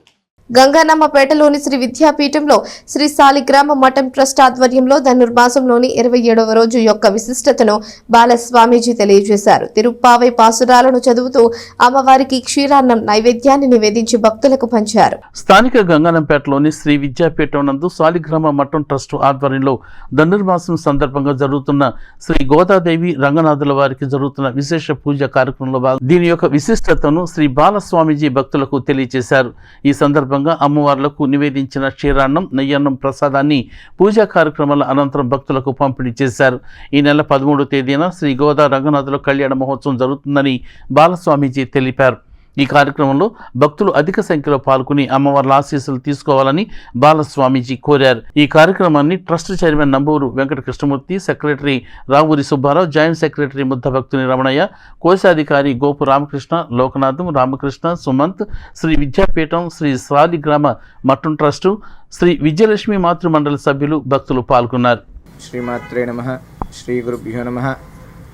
గంగానమ్మపేటలోని శ్రీ విద్యాపీఠంలో శ్రీ సాలిగ్రామ మఠం ట్రస్ట్ ఆధ్వర్యంలో ధనుర్మాసంలోని 27వ రోజు యొక్క విశిష్టతను బాలస్వామీజీ తెలియజేశారు. తిరుప్పావై పాసురాలను చదువుతూ అమ్మవారికి క్షీరాన్నం నైవేద్యాన్ని నివేదించి భక్తులకు పంచారు. స్థానిక గంగానంపేటలోని శ్రీ విద్యాపీఠం నందు సాలిగ్రామ మఠం ట్రస్ట్ ఆధ్వర్యంలో ధనుర్మాసం సందర్భంగా జరుగుతున్న శ్రీ గోదాదేవి రంగనాథుల వారికి జరుగుతున్న విశేష పూజ కార్యక్రమంలో దీని యొక్క విశిష్టతను శ్రీ బాలస్వామీజీ భక్తులకు తెలియజేశారు. ఈ సందర్భంగా సందర్భంగా అమ్మవార్లకు నివేదించిన క్షీరాన్నం నెయ్యన్నం ప్రసాదాన్ని పూజా కార్యక్రమాల అనంతరం భక్తులకు పంపిణీ చేశారు. ఈ నెల 13వ తేదీన శ్రీ గోదా రంగనాథుల కళ్యాణ మహోత్సవం జరుగుతుందని బాలస్వామీజీ తెలిపారు. ఈ కార్యక్రమంలో భక్తులు అధిక సంఖ్యలో పాల్గొని అమ్మవార్ల ఆశీస్సులు తీసుకోవాలని బాలస్వామీజీ కోరారు. ఈ కార్యక్రమాన్ని trust chairman Namburu Venkata Krishnamurthy, secretary Ravuri Subbarao, joint secretary Muddabhaktuni Ramanaiah, కోశాధికారి గోపు రామకృష్ణ, లోకనాథం, రామకృష్ణ, సుమంత్, శ్రీ విద్యాపీఠం, శ్రీ సాలిగ్రామ మఠం ట్రస్టు, శ్రీ విజయలక్ష్మి మాతృమండలి సభ్యులు, భక్తులు పాల్గొన్నారు. శ్రీమాత్రే నమః. శ్రీ గురుభ్యో నమః.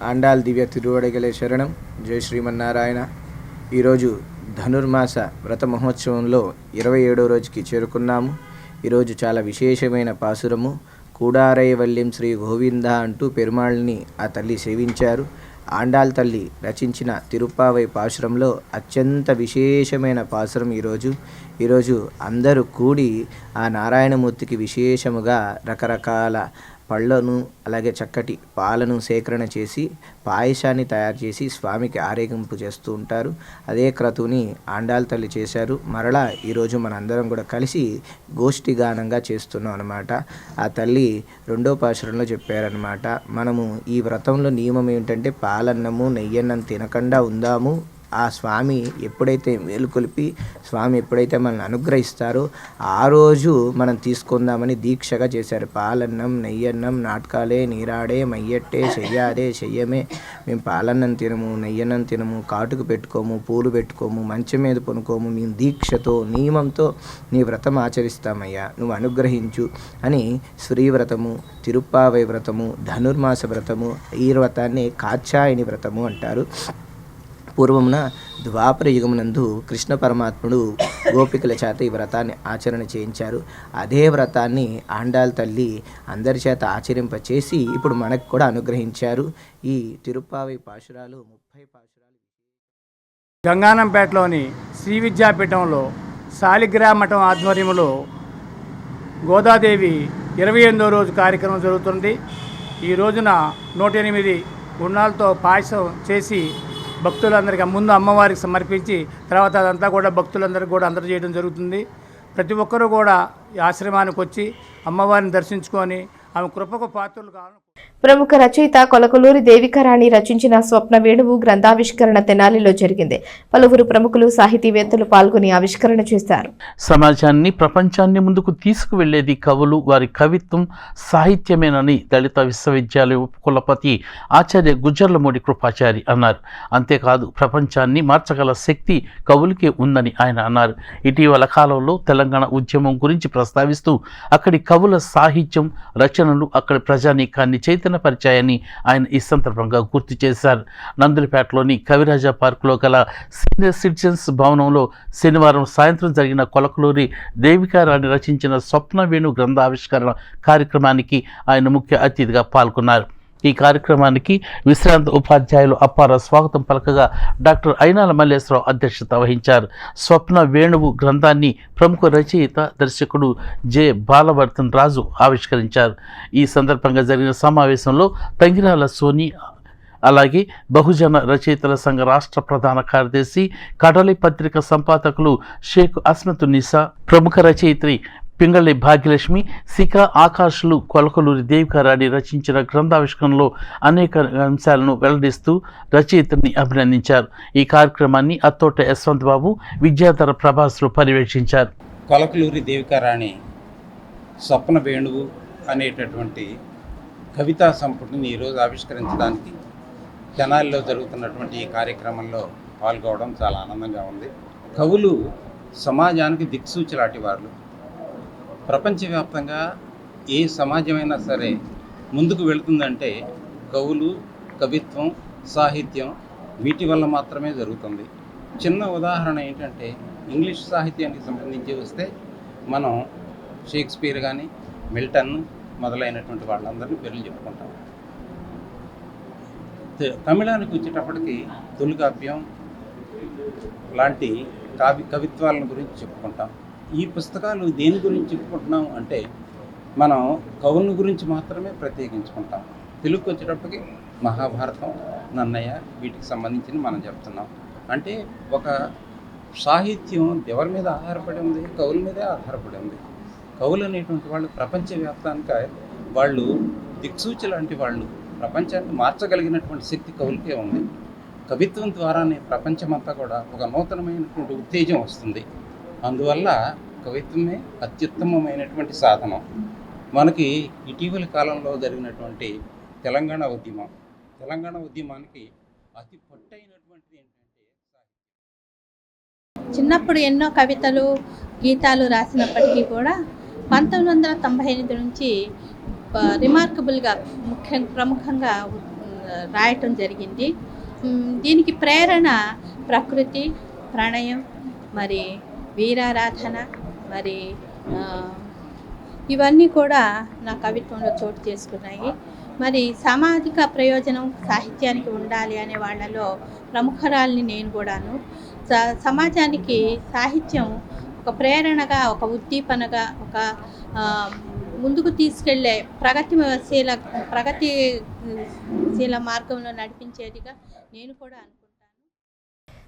ఆండాల్ దివ్య తిరువడగలే శరణం. జై శ్రీమన్నారాయణ. ఈరోజు ధనుర్మాస వ్రత మహోత్సవంలో 27వ రోజుకి చేరుకున్నాము. ఈరోజు చాలా విశేషమైన పాసురము. కూడారై వల్లిం శ్రీ గోవింద అంటూ పెరుమాళ్ళని ఆ తల్లి సేవించారు. ఆండాల్ తల్లి రచించిన తిరుప్పావై పాసురంలో అత్యంత విశేషమైన పాసురం ఈరోజు అందరూ కూడి ఆ నారాయణమూర్తికి విశేషముగా రకరకాల పళ్ళను అలాగే చక్కటి పాలను సేకరణ చేసి పాయసాన్ని తయారు చేసి స్వామికి ఆరేగింపు చేస్తూ ఉంటారు. అదే క్రతువుని ఆండాల్ తల్లి చేశారు. మరలా ఈరోజు మనందరం కూడా కలిసి గోష్ఠి గానంగా చేస్తున్నాం అన్నమాట. ఆ తల్లి 2వ పాశురంలో చెప్పారనమాట, మనము ఈ వ్రతంలో నియమం ఏమిటంటే పాలన్నము నెయ్యన్నం తినకుండా ఉందాము. ఆ స్వామి ఎప్పుడైతే మేలుకొలిపి స్వామి ఎప్పుడైతే మనల్ని అనుగ్రహిస్తారో ఆ రోజు మనం తీసుకుందామని దీక్షగా చేశారు. పాలన్నం నెయ్యన్నం నాటకాలే నీరాడే మయ్యట్టే చెయ్యాదే చెయ్యమే. మేము పాలన్నం తినము, నెయ్యన్నం తినము, కాటుకు పెట్టుకోము, పూలు పెట్టుకోము, మంచం మీద పనుకోము. మేము దీక్షతో నియమంతో నీ వ్రతం ఆచరిస్తామయ్యా, నువ్వు అనుగ్రహించు అని శ్రీవ్రతము, తిరుప్పావై వ్రతము, ధనుర్మాస వ్రతము, ఈ వ్రతాన్ని కాత్యాయని వ్రతము అంటారు. పూర్వమున ద్వాపర యుగమునందు కృష్ణ పరమాత్ముడు గోపికల చేత ఈ వ్రతాన్ని ఆచరణ చేయించారు. అదే వ్రతాన్ని ఆండాల్ తల్లి అందరి చేత ఆచరింపచేసి ఇప్పుడు మనకు కూడా అనుగ్రహించారు. ఈ తిరుప్పావై పాశురాలు 30 పాశురాలు. గంగానంపేటలోని శ్రీ విద్యాపీఠంలో సాలిగ్రామ మఠం ఆధ్వర్యంలో గోదాదేవి 28వ రోజు కార్యక్రమం జరుగుతుంది. ఈ రోజున 108 గుణాలతో పాయసం చేసి భక్తులందరికీ ముందు అమ్మవారికి సమర్పించి తర్వాత అదంతా కూడా భక్తులందరికీ కూడా అందజేయడం జరుగుతుంది. ప్రతి ఒక్కరూ కూడా ఈ ఆశ్రమానికి వచ్చి అమ్మవారిని దర్శించుకొని ఆమె కృపకు పాత్రలు కావాలి. ప్రముఖ రచయిత కొలకలూరి దేవికారాణి రచించిన స్వప్న వేణువు గ్రంథావిష్కరణ తెనాలిలో జరిగింది. పలువురు ప్రముఖులు సాహితీవేత్తలు పాల్గొని ఆవిష్కరణ చేశారు. సమాజాన్ని ప్రపంచాన్ని ముందుకు తీసుకువెళ్లేది కవులు, వారి కవిత్వం, సాహిత్యమేనని దళిత విశ్వవిద్యాలయ ఉపకులపతి ఆచార్య గుజ్జర్లమూడి కృపాచారి అన్నారు. అంతేకాదు ప్రపంచాన్ని మార్చగల శక్తి కవులకే ఉందని ఆయన అన్నారు. ఇటీవల కాలంలో తెలంగాణ ఉద్యమం గురించి ప్రస్తావిస్తూ అక్కడి కవుల సాహిత్యం, రచనలు అక్కడి ప్రజానీకాన్ని చైతన్యపరిచాయని ఆయన ఈ సందర్భంగా గుర్తు చేశారు. నందులపేటలోని కవిరాజా పార్కులో గల సీనియర్ సిటిజన్స్ భవనంలో శనివారం సాయంత్రం జరిగిన కొలకలూరి దేవికారాణి రచించిన స్వప్న వేణు గ్రంథావిష్కరణ కార్యక్రమానికి ఆయన ముఖ్య అతిథిగా పాల్గొన్నారు. ఈ కార్యక్రమానికి విశ్రాంత ఉపాధ్యాయులు అప్పార స్వాగతం పలకగా డాక్టర్ అయినాల మల్లేశ్వరరావు అధ్యక్షత వహించారు. స్వప్న వేణువు గ్రంథాన్ని ప్రముఖ రచయిత, దర్శకుడు జె బాలవర్ధన్ రాజు ఆవిష్కరించారు. ఈ సందర్భంగా జరిగిన సమావేశంలో తంగిరాల సోని, అలాగే బహుజన రచయితల సంఘ రాష్ట్ర ప్రధాన కార్యదర్శి, కడలి పత్రిక సంపాదకులు షేక్ అస్మతున్నిసా, ప్రముఖ రచయిత్రి పింగళి భాగ్యలక్ష్మి, సికా ఆకాశులు కొలకలూరి దేవికారాణి రచించిన గ్రంథావిష్కరణలో అనేక అంశాలను వెల్లడిస్తూ రచయితని అభినందించారు. ఈ కార్యక్రమాన్ని అత్తోట యశ్వంత్ బాబు, విద్యాధర ప్రభాస్లు పర్యవేక్షించారు. కొలకలూరి దేవికారాణి స్వప్న వేణువు అనేటటువంటి కవితా సంపుటిని ఈరోజు ఆవిష్కరించడానికి తెనాలిలో జరుగుతున్నటువంటి ఈ కార్యక్రమంలో పాల్గొనడం చాలా ఆనందంగా ఉంది. కవులు సమాజానికి దిక్సూచిలాంటి వాళ్ళు. ప్రపంచవ్యాప్తంగా ఏ సమాజమైనా సరే ముందుకు వెళుతుందంటే కవులు, కవిత్వం, సాహిత్యం వీటి వల్ల మాత్రమే జరుగుతుంది. చిన్న ఉదాహరణ ఏంటంటే ఇంగ్లీష్ సాహిత్యానికి సంబంధించి వస్తే మనం షేక్స్పియర్ కానీ, మిల్టన్ మొదలైనటువంటి వాళ్ళందరినీ పేర్లు చెప్పుకుంటాం. తమిళానికి వచ్చేటప్పటికి తొలికావ్యం లాంటి కవిత్వాలను గురించి చెప్పుకుంటాం. ఈ పుస్తకాలు దేని గురించి చెప్పుకుంటున్నాం అంటే మనం కవుల గురించి మాత్రమే ప్రత్యేకించుకుంటాం. తెలుగుకి వచ్చేటప్పటికి మహాభారతం, నన్నయ్య వీటికి సంబంధించి మనం చెప్తున్నాం. అంటే ఒక సాహిత్యం ఎవరి మీద ఆధారపడి ఉంది? కవుల మీదే ఆధారపడి ఉంది. కవులు అనేటువంటి వాళ్ళు ప్రపంచవ్యాప్తానికి వాళ్ళు దిక్సూచి లాంటి వాళ్ళు. ప్రపంచాన్ని మార్చగలిగినటువంటి శక్తి కవులకే ఉంది. కవిత్వం ద్వారానే ప్రపంచమంతా కూడా ఒక నూతనమైనటువంటి ఉత్తేజం వస్తుంది. అందువల్ల కవిత్వమే అత్యుత్తమమైనటువంటి సాధనం. మనకి ఇటీవలి కాలంలో జరిగినటువంటి తెలంగాణ ఉద్యమానికి అతి పొట్టైనటువంటిది ఏంటంటే చిన్నప్పుడు ఎన్నో కవితలు గీతాలు రాసినప్పటికీ కూడా 1998 నుంచి రిమార్కబుల్గా ప్రముఖంగా రాయటం జరిగింది. దీనికి ప్రేరణ ప్రకృతి, ప్రణయం, మరి వీరారాధన, మరి ఇవన్నీ కూడా నా కవిత్వంలో చోటు చేసుకున్నాయి. మరి సామాజిక ప్రయోజనం సాహిత్యానికి ఉండాలి అనే వాళ్ళలో ప్రముఖరాల్ని నేను కూడాను. సమాజానికి సాహిత్యం ఒక ప్రేరణగా, ఒక ఉద్దీపనగా, ఒక ముందుకు తీసుకెళ్లే ప్రగతిశీల మార్గంలో నడిపించేదిగా నేను కూడా అనుకుంటాను.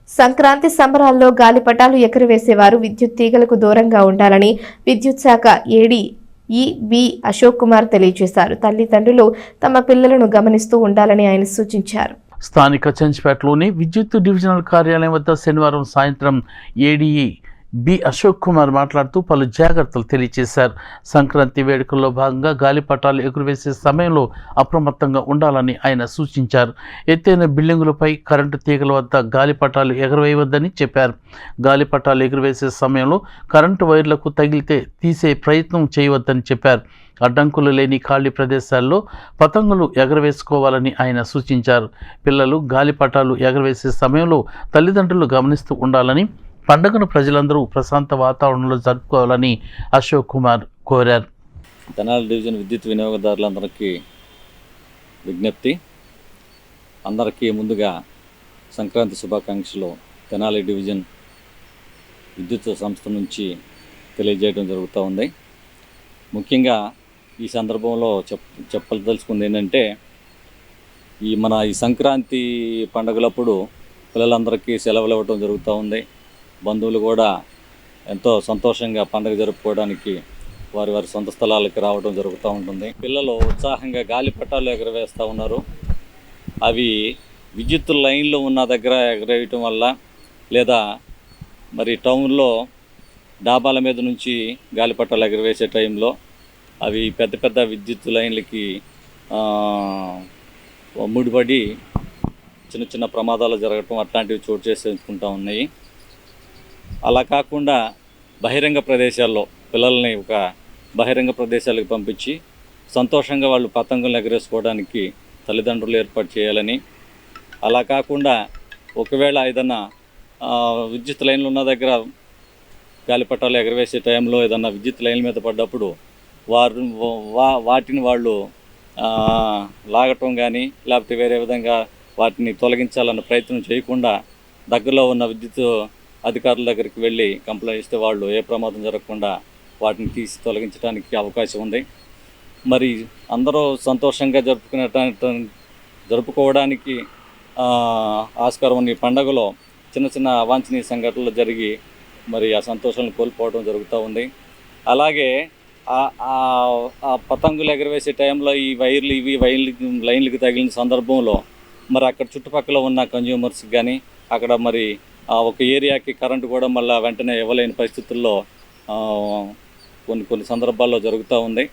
సంక్రాంతి సంబరాల్లో గాలిపటాలు ఎగురవేసేవారు విద్యుత్ తీగలకు దూరంగా ఉండాలని విద్యుత్ శాఖ ఏడీ బి అశోక్ కుమార్ తెలియజేశారు. తల్లిదండ్రులు తమ పిల్లలను గమనిస్తూ ఉండాలని ఆయన సూచించారు. స్థానిక చెంచుపేటలోని విద్యుత్ డివిజనల్ కార్యాలయం వద్ద శనివారం సాయంత్రం ఏడీఈ బి అశోక్ కుమార్ మాట్లాడుతూ పలు జాగ్రత్తలు తెలియజేశారు. సంక్రాంతి వేడుకల్లో భాగంగా గాలిపటాలు ఎగురవేసే సమయంలో అప్రమత్తంగా ఉండాలని ఆయన సూచించారు. ఎత్తైన బిల్డింగులపై కరెంటు తీగల వద్ద గాలిపటాలు ఎగురవేయవద్దని చెప్పారు. గాలిపటాలు ఎగురవేసే సమయంలో కరెంటు వైర్లకు తగిలితే తీసే ప్రయత్నం చేయవద్దని చెప్పారు. అడ్డంకులు లేని ఖాళీ ప్రదేశాల్లో పతంగులు ఎగరవేసుకోవాలని ఆయన సూచించారు. పిల్లలు గాలిపటాలు ఎగరవేసే సమయంలో తల్లిదండ్రులు గమనిస్తూ ఉండాలని, పండుగను ప్రజలందరూ ప్రశాంత వాతావరణంలో జరుపుకోవాలని అశోక్ కుమార్ కోరారు. తెనాలి డివిజన్ విద్యుత్ వినియోగదారులందరికీ విజ్ఞప్తి. అందరికీ ముందుగా సంక్రాంతి శుభాకాంక్షలు తెనాలి డివిజన్ విద్యుత్ సంస్థ నుంచి తెలియజేయడం జరుగుతూ ఉంది. ముఖ్యంగా ఈ సందర్భంలో చెప్పదలుచుకుంది ఏంటంటే, ఈ సంక్రాంతి పండుగలప్పుడు పిల్లలందరికీ సెలవులు ఇవ్వడం జరుగుతూ ఉంది. బంధువులు కూడా ఎంతో సంతోషంగా పండుగ జరుపుకోవడానికి వారి సొంత స్థలాలకి రావడం జరుగుతూ ఉంటుంది. పిల్లలు ఉత్సాహంగా గాలిపటాలు ఎగరవేస్తూ ఉన్నారు. అవి విద్యుత్ లైన్లు ఉన్న దగ్గర ఎగరేయటం వల్ల, లేదా మరి టౌన్లో డాబాల మీద నుంచి గాలిపటాలు ఎగరవేసే టైంలో అవి పెద్ద పెద్ద విద్యుత్ లైన్లకి ముడిపడి చిన్న చిన్న ప్రమాదాలు జరగటం అట్లాంటివి చోటు చేసుకుంటూ ఉన్నాయి. అలా కాకుండా బహిరంగ ప్రదేశాల్లో పిల్లల్ని ఒక బహిరంగ ప్రదేశాలకు పంపించి సంతోషంగా వాళ్ళు పతంగులు ఎగరేసుకోవడానికి తల్లిదండ్రులు ఏర్పాటు చేయాలని, అలా కాకుండా ఒకవేళ ఏదన్నా విద్యుత్ లైన్లు ఉన్న దగ్గర గాలిపటాలు ఎగరవేసే టైంలో ఏదన్నా విద్యుత్ లైన్ల మీద పడ్డప్పుడు వాటిని వాళ్ళు లాగటం కానీ లేకపోతే వేరే విధంగా వాటిని తొలగించాలన్న ప్రయత్నం చేయకుండా దగ్గరలో ఉన్న విద్యుత్ అధికారుల దగ్గరికి వెళ్ళి కంప్లైంట్ ఇస్తే వాళ్ళు ఏ ప్రమాదం జరగకుండా వాటిని తీసి తొలగించడానికి అవకాశం ఉంది. మరి అందరూ సంతోషంగా జరుపుకోవడానికి ఆస్కారం ఉన్న ఈ పండుగలో చిన్న చిన్న అవాంఛనీయ సంఘటనలు జరిగి మరి ఆ సంతోషాలను కోల్పోవడం జరుగుతూ ఉంది. అలాగే ఆ పతంగులు ఎగరవేసే టైంలో ఈ లైన్లకి తగిలిన సందర్భంలో మరి అక్కడ చుట్టుపక్కల ఉన్న కన్జ్యూమర్స్కి కానీ అక్కడ మరి ఒక ఏరియాకి కరెంటు కూడా మళ్ళీ వెంటనే ఇవ్వలేని పరిస్థితుల్లో కొన్ని సందర్భాల్లో జరుగుతూ ఉంది.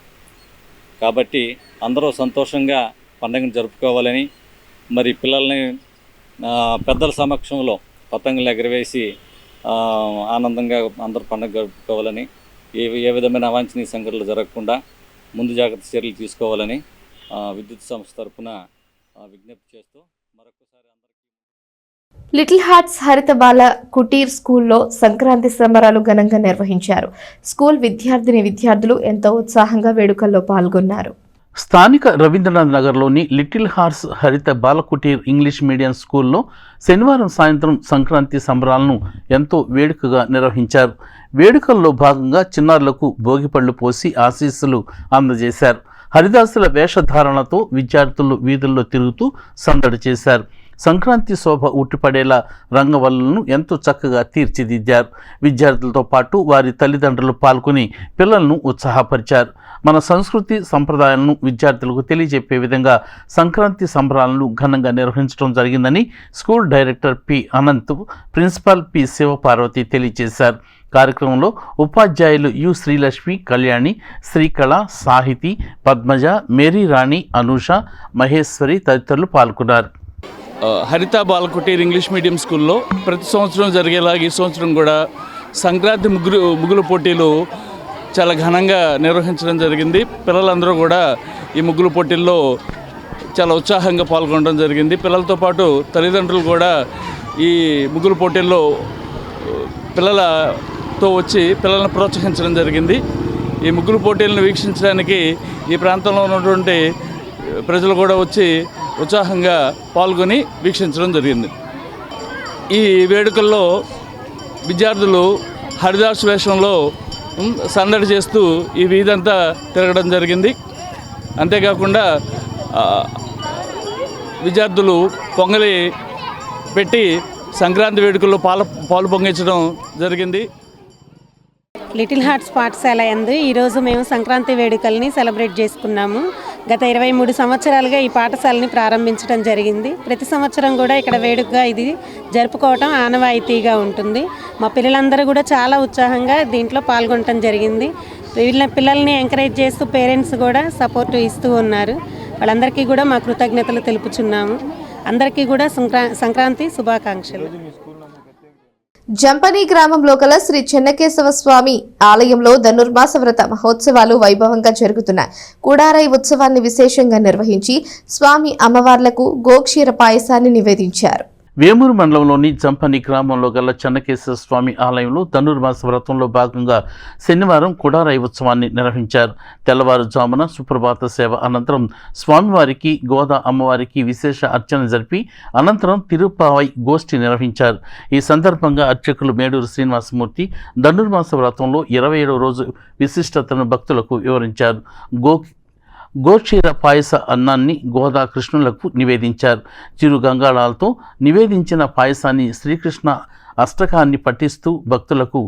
కాబట్టి అందరూ సంతోషంగా పండుగను జరుపుకోవాలని, మరి పిల్లల్ని పెద్దల సమక్షంలో పతంగులు ఎగరవేసి ఆనందంగా అందరూ పండుగ జరుపుకోవాలని, ఏ విధమైన అవాంఛనీయ సంఘటనలు జరగకుండా ముందు జాగ్రత్త చర్యలు తీసుకోవాలని విద్యుత్ సంస్థ తరఫున విజ్ఞప్తి చేస్తూ మరొకసారి లిటిల్ హార్ట్స్ హరిత బాల కుటీర్ స్కూల్లో సంక్రాంతి సంబరాలు ఘనంగా నిర్వహించారు. స్కూల్ విద్యార్థులు ఎంతో ఉత్సాహంగా వేడుకల్లో పాల్గొన్నారు. స్థానిక రవీంద్రనాథ్ నగర్లోని లిటిల్ హార్ట్స్ హరిత బాలకుటీర్ ఇంగ్లీష్ మీడియం స్కూల్లో శనివారం సాయంత్రం సంక్రాంతి సంబరాలను ఎంతో వేడుకగా నిర్వహించారు. వేడుకల్లో భాగంగా చిన్నారులకు భోగిపళ్ళు పోసి ఆశీస్సులు అందజేశారు. హరిదాసుల వేషధారణతో విద్యార్థులు వీధుల్లో తిరుగుతూ సందడి చేశారు. సంక్రాంతి శోభ ఉట్టిపడేలా రంగవల్లులను ఎంతో చక్కగా తీర్చిదిద్దారు. విద్యార్థులతో పాటు వారి తల్లిదండ్రులు పాల్గొని పిల్లలను ఉత్సాహపరిచారు. మన సంస్కృతి సంప్రదాయాలను విద్యార్థులకు తెలియజెప్పే విధంగా సంక్రాంతి సంబరాలను ఘనంగా నిర్వహించడం జరిగిందని school director P Anant, principal P Shivaparvati తెలియజేశారు. కార్యక్రమంలో ఉపాధ్యాయులు యు శ్రీలక్ష్మి, కళ్యాణి, శ్రీకళ, సాహితి, పద్మజ, మేరీ రాణి, అనూష, మహేశ్వరి తదితరులు పాల్గొన్నారు. హరిత బాలకుటీర్ ఇంగ్లీష్ మీడియం స్కూల్లో ప్రతి సంవత్సరం జరిగేలాగా ఈ సంవత్సరం కూడా సంక్రాంతి ముగ్గుల పోటీలు చాలా ఘనంగా నిర్వహించడం జరిగింది. పిల్లలందరూ కూడా ఈ ముగ్గుల పోటీల్లో చాలా ఉత్సాహంగా పాల్గొనడం జరిగింది. పిల్లలతో పాటు తల్లిదండ్రులు కూడా ఈ ముగ్గుల పోటీల్లో పిల్లలతో వచ్చి పిల్లలను ప్రోత్సహించడం జరిగింది. ఈ ముగ్గుల పోటీలను వీక్షించడానికి ఈ ప్రాంతంలో ఉన్నటువంటి ప్రజలు కూడా వచ్చి ఉత్సాహంగా పాల్గొని వీక్షించడం జరిగింది. ఈ వేడుకల్లో విద్యార్థులు హరిదాస్ వేషంలో సందడి చేస్తూ ఈ వీధంతా తిరగడం జరిగింది. అంతేకాకుండా విద్యార్థులు పొంగలి పెట్టి సంక్రాంతి వేడుకల్లో పాలు పొంగించడం జరిగింది. లిటిల్ హార్ట్స్ పాఠశాల యందు ఈరోజు మేము సంక్రాంతి వేడుకల్ని సెలబ్రేట్ చేసుకున్నాము. గత 23 సంవత్సరాలుగా ఈ పాఠశాలని ప్రారంభించడం జరిగింది. ప్రతి సంవత్సరం కూడా ఇక్కడ వేడుకగా ఇది జరుపుకోవటం ఆనవాయితీగా ఉంటుంది. మా పిల్లలందరూ కూడా చాలా ఉత్సాహంగా దీంట్లో పాల్గొనడం జరిగింది. పిల్లల్ని ఎంకరేజ్ చేస్తూ పేరెంట్స్ కూడా సపోర్ట్ ఇస్తూ ఉన్నారు. వాళ్ళందరికీ కూడా మా కృతజ్ఞతలు తెలుపుచున్నాము. అందరికీ కూడా సంక్రాంతి శుభాకాంక్షలు. జంపని గ్రామంలో గల శ్రీ చెన్నకేశవ స్వామి ఆలయంలో ధనుర్మాస వ్రత మహోత్సవాలు వైభవంగా జరుగుతున్నాయి. కూడారై ఉత్సవాన్ని విశేషంగా నిర్వహించి స్వామి అమ్మవార్లకు గోక్షీర పాయసాన్ని నివేదించారు. వేమూరు మండలంలోని జంపని గ్రామంలో గల చెన్నకేశ్వర స్వామి ఆలయంలో ధనుర్మాస వ్రతంలో భాగంగా శనివారం కుడారాయి ఉత్సవాన్ని నిర్వహించారు. తెల్లవారుజామున సుప్రభాత సేవ అనంతరం స్వామివారికి, గోదా అమ్మవారికి విశేష అర్చన జరిపి అనంతరం తిరుప్పావై గోష్ఠి నిర్వహించారు. ఈ సందర్భంగా అర్చకులు మేడూరు శ్రీనివాసమూర్తి ధనుర్మాస వ్రతంలో 27వ రోజు విశిష్టతను భక్తులకు వివరించారు. గోక్షీర పాయస అన్నాన్ని గోదా కృష్ణులకు నివేదించారు. చిరు గంగాళాలతో నివేదించిన పాయసాన్ని శ్రీకృష్ణ అష్టకాన్ని పఠిస్తూ భక్తులకు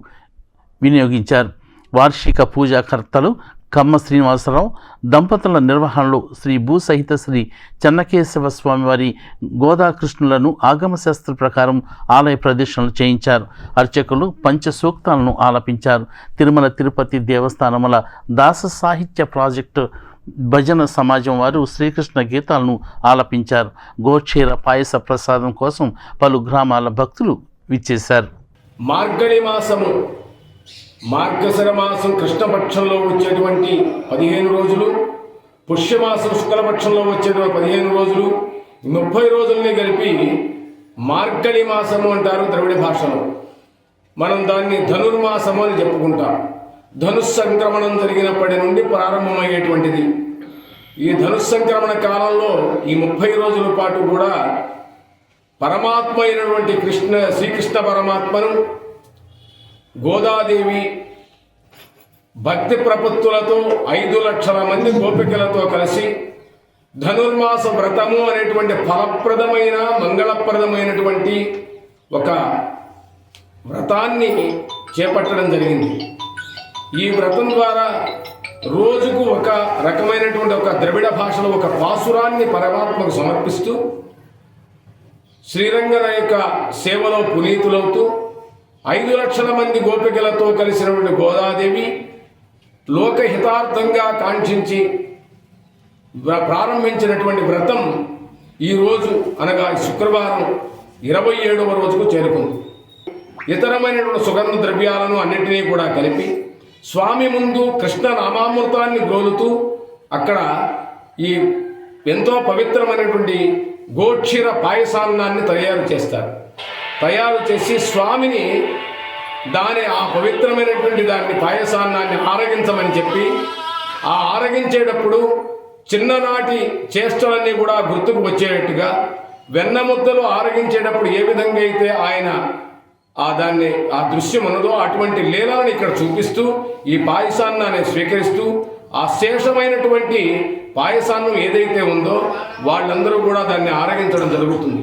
వినియోగించారు. వార్షిక పూజాకర్తలు కమ్మ శ్రీనివాసరావు దంపతుల నిర్వహణలో శ్రీ భూసహిత శ్రీ చెన్నకేశవ స్వామివారి గోదాకృష్ణులను ఆగమశాస్త్ర ప్రకారం ఆలయ ప్రదక్షిణలు చేయించారు. అర్చకులు పంచసూక్తాలను ఆలపించారు. తిరుమల తిరుపతి దేవస్థానముల దాస సాహిత్య ప్రాజెక్టు భజన సమాజం వారు శ్రీకృష్ణ గీతాలను ఆలపించారు. గోక్షీర పాయస ప్రసాదం కోసం పలు గ్రామాల భక్తులు విచ్చేశారు. మార్గళి మాసము, మార్గశిర మాసం కృష్ణపక్షంలో వచ్చేటువంటి 15 రోజులు, పుష్యమాసం శుక్లపక్షంలో వచ్చేటువంటి 15 రోజులు, 30 రోజుల్ని కలిపి మార్గళి మాసము అంటారు ద్రవిడ భాషలో. మనం దాన్ని ధనుర్మాసము అని చెప్పుకుంటాం. ధనుస్సంక్రమణం జరిగినప్పటి నుండి ప్రారంభమయ్యేటువంటిది. ఈ ధనుస్సంక్రమణ కాలంలో ఈ 30 రోజుల పాటు కూడా పరమాత్మ అయినటువంటి శ్రీకృష్ణ పరమాత్మను గోదాదేవి భక్తి ప్రపత్తులతో 5 లక్షల మంది గోపికలతో కలిసి ధనుర్మాస వ్రతము అనేటువంటి ఫలప్రదమైన మంగళప్రదమైనటువంటి ఒక వ్రతాన్ని చేపట్టడం జరిగింది. ఈ వ్రతం ద్వారా రోజుకు ఒక రకమైనటువంటి ఒక ద్రవిడ భాషలో ఒక పాసురాన్ని పరమాత్మకు సమర్పిస్తూ శ్రీరంగన యొక్క సేవలో పునీతులవుతూ 5 లక్షల మంది గోపికలతో కలిసినటువంటి గోదాదేవి లోకహితార్థంగా కాంక్షించి ప్రారంభించినటువంటి వ్రతం ఈరోజు అనగా శుక్రవారం 27వ రోజుకు చేరుకుంది. ఇతరమైనటువంటి సుగంధ ద్రవ్యాలను అన్నింటినీ కూడా కలిపి స్వామి ముందు కృష్ణ నామామృతాన్ని గ్రోలుతూ అక్కడ ఈ ఎంతో పవిత్రమైనటువంటి గోక్షీర పాయసాన్నాన్ని తయారు చేస్తారు. తయారు చేసి స్వామిని ఆ పవిత్రమైనటువంటి దాన్ని పాయసాన్నాన్ని ఆరగించమని చెప్పి ఆ ఆరగించేటప్పుడు చిన్ననాటి చేష్టలన్నీ కూడా గుర్తుకు వచ్చేటట్టుగా వెన్నముద్దలు ఆరగించేటప్పుడు ఏ విధంగా అయితే ఆయన ఆ దృశ్యం ఉన్నదో అటువంటి లీలను ఇక్కడ చూపిస్తూ ఈ పాయసాన్ని స్వీకరిస్తూ ఆ శేషమైనటువంటి పాయసాన్నం ఏదైతే ఉందో వాళ్ళందరూ కూడా దాన్ని ఆరగించడం జరుగుతుంది.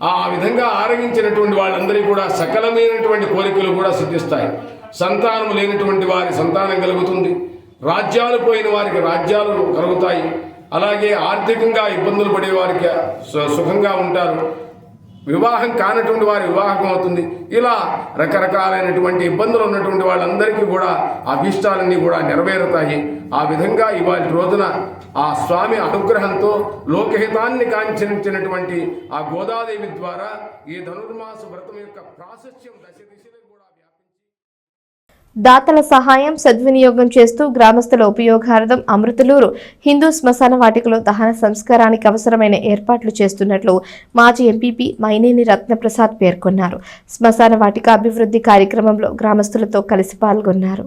ఆ విధంగా ఆరగించినటువంటి వాళ్ళందరికీ కూడా సకలమైనటువంటి కోరికలు కూడా సిద్ధిస్తాయి. సంతానం లేనటువంటి వారి సంతానం కలుగుతుంది. రాజ్యాలు పోయిన వారికి రాజ్యాలు కలుగుతాయి. అలాగే ఆర్థికంగా ఇబ్బందులు పడే వారికి సుఖంగా ఉంటారు. వివాహం కానటువంటి వారి వివాహం అవుతుంది. ఇలా రకరకాలైనటువంటి ఇబ్బందులు ఉన్నటువంటి వాళ్ళందరికీ కూడా అభీష్టాలన్నీ కూడా నెరవేరుతాయి. ఆ విధంగా ఇవాళ రోజున ఆ స్వామి అనుగ్రహంతో లోకహితాన్ని కాంక్షించినటువంటి ఆ గోదాదేవి ద్వారా ఈ ధనుర్మాస వ్రతం యొక్క ప్రాశస్త్యం దశ దిశలో కూడా దాతల సహాయం సద్వినియోగం చేస్తూ గ్రామస్తుల ఉపయోగార్థం అమృతలూరు హిందూ శ్మశాన వాటికలో దహన సంస్కారానికి అవసరమైన ఏర్పాట్లు చేస్తున్నట్లు మాజీ ఎంపీపీ మైనేని రత్నప్రసాద్ పేర్కొన్నారు. శ్మశాన వాటిక అభివృద్ధి కార్యక్రమంలో గ్రామస్తులతో కలిసి పాల్గొన్నారు.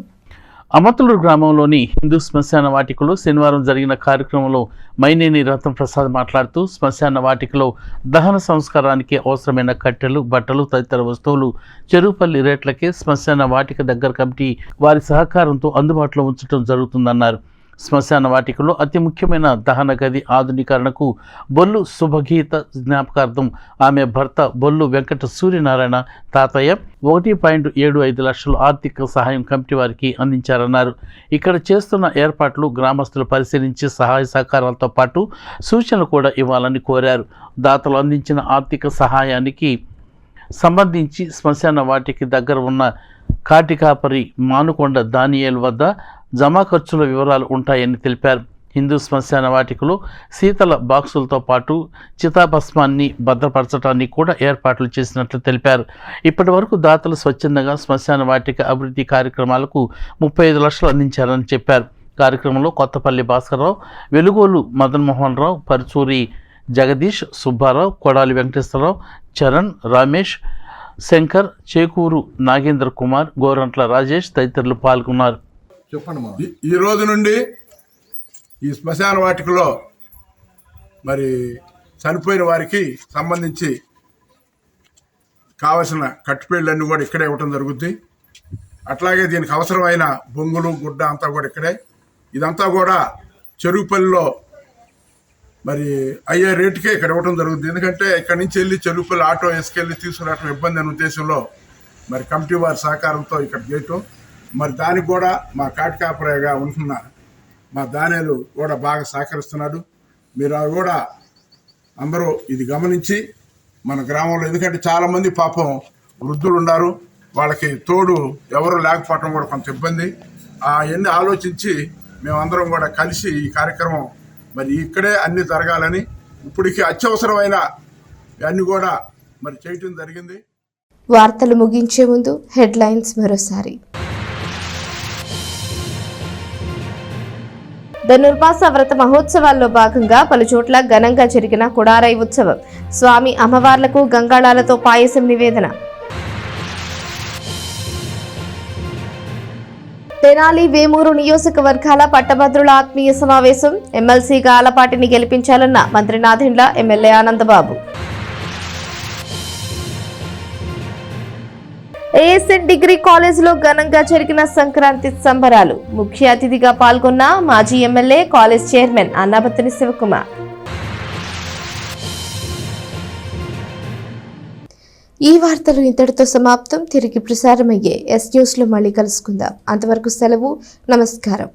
అమతులూరు గ్రామంలోని హిందూ శ్మశాన వాటికలో శనివారం జరిగిన కార్యక్రమంలో మైనేని రత్నప్రసాద్ మాట్లాడుతూ శ్మశాన వాటికలో దహన సంస్కారానికి అవసరమైన కట్టెలు, బట్టలు తదితర వస్తువులు చెరువుపల్లి రేట్లకే శ్మశాన వాటిక దగ్గర కమిటీ వారి సహకారంతో అందుబాటులో ఉంచడం జరుగుతుందన్నారు. శ్మశాన వాటికలో అతి ముఖ్యమైన దహన గది ఆధునీకరణకు బొల్లు శుభగీత జ్ఞాపకార్థం ఆమె భర్త బొల్లు వెంకట సూర్యనారాయణ తాతయ్య 1.75 లక్షల ఆర్థిక సహాయం కమిటీ వారికి అందించారన్నారు. ఇక్కడ చేస్తున్న ఏర్పాట్లు గ్రామస్తులు పరిశీలించి సహాయ సహకారాలతో పాటు సూచనలు కూడా ఇవ్వాలని కోరారు. దాతలు అందించిన ఆర్థిక సహాయానికి సంబంధించి శ్మశాన వాటికి దగ్గర ఉన్న కాటికాపరి మానుకొండ దానియేల్ వద్ద జమా ఖర్చుల వివరాలు ఉంటాయని తెలిపారు. హిందూ శ్మశాన వాటికలో శీతల బాక్సులతో పాటు చితాభస్మాన్ని భద్రపరచడానికి కూడా ఏర్పాట్లు చేసినట్లు తెలిపారు. ఇప్పటి వరకు దాతలు స్వచ్ఛందంగా శ్మశాన వాటిక అభివృద్ధి కార్యక్రమాలకు 35 లక్షలు అందించారని చెప్పారు. కార్యక్రమంలో కొత్తపల్లి భాస్కర్రావు, వెలుగోలు మదన్మోహన్ రావు, పరుచూరి జగదీష్, సుబ్బారావు, కొడాలి వెంకటేశ్వరరావు, చరణ్, రమేష్, శంకర్, చేకూరు నాగేంద్ర కుమార్, గోరంట్ల రాజేష్ తదితరులు పాల్గొన్నారు. ఈ రోజు నుండి ఈ శ్మశాన వాటికలో మరి చనిపోయిన వారికి సంబంధించి కావలసిన కట్టుపేళ్ళన్నీ కూడా ఇక్కడే ఇవ్వటం జరుగుద్ది. అట్లాగే దీనికి అవసరమైన బొంగులు, గుడ్డ అంతా కూడా ఇక్కడే. ఇదంతా కూడా చెరువుపల్లిలో మరి అయ్యే రేటుకే ఇక్కడ ఇవ్వటం జరుగుతుంది. ఎందుకంటే ఇక్కడ నుంచి వెళ్ళి చెరువుపల్లి ఆటో వేసుకెళ్ళి తీసుకురావటం ఇబ్బంది అనే ఉద్దేశంలో మరి కమిటీ వారి సహకారంతో ఇక్కడ చేయటం. మరి దానికి కూడా మా కాటికాపరేగా ఉంటున్న మా దానేలు కూడా బాగా సహకరిస్తున్నాడు. మీరు అవి కూడా అందరూ ఇది గమనించి మన గ్రామంలో, ఎందుకంటే చాలామంది పాపం వృద్ధులు ఉన్నారు, వాళ్ళకి తోడు ఎవరు లేకపోవటం కూడా కొంత ఇబ్బంది. అవన్నీ ఆలోచించి మేమందరం కూడా కలిసి ఈ కార్యక్రమం మరి ఇక్కడే అన్ని జరగాలని ఇప్పటికీ అత్యవసరమైన అన్ని కూడా మరి చేయటం జరిగింది. వార్తలు ముగించే ముందు హెడ్లైన్స్ మరోసారి. ధనుర్మాస వ్రత మహోత్సవాల్లో భాగంగా పలుచోట్ల ఘనంగా జరిగిన కుడారై ఉత్సవం. స్వామి అమ్మవార్లకు గంగాళాలతో పాయసం నివేదన. తెనాలి వేమూరు నియోజకవర్గాల పట్టభద్రుల ఆత్మీయ సమావేశం. ఎమ్మెల్సీగా ఆలపాటిని గెలిపించాలన్న మంత్రి Nadendla, MLA Anandababu. ASN degree కాలేజీలో ఘనంగా జరిగిన సంక్రాంతి సంబరాలు. ముఖ్య అతిథిగా పాల్గొన్న మాజీ MLA, college chairman Annabathuni Sivakumar. ఈ వార్తలు ఇంతటితో సమాప్తం. తిరిగి ప్రసారమయ్యే ఎస్ న్యూస్లో మళ్ళీ కలుసుకుందాం. అంతవరకు సెలవు. నమస్కారం.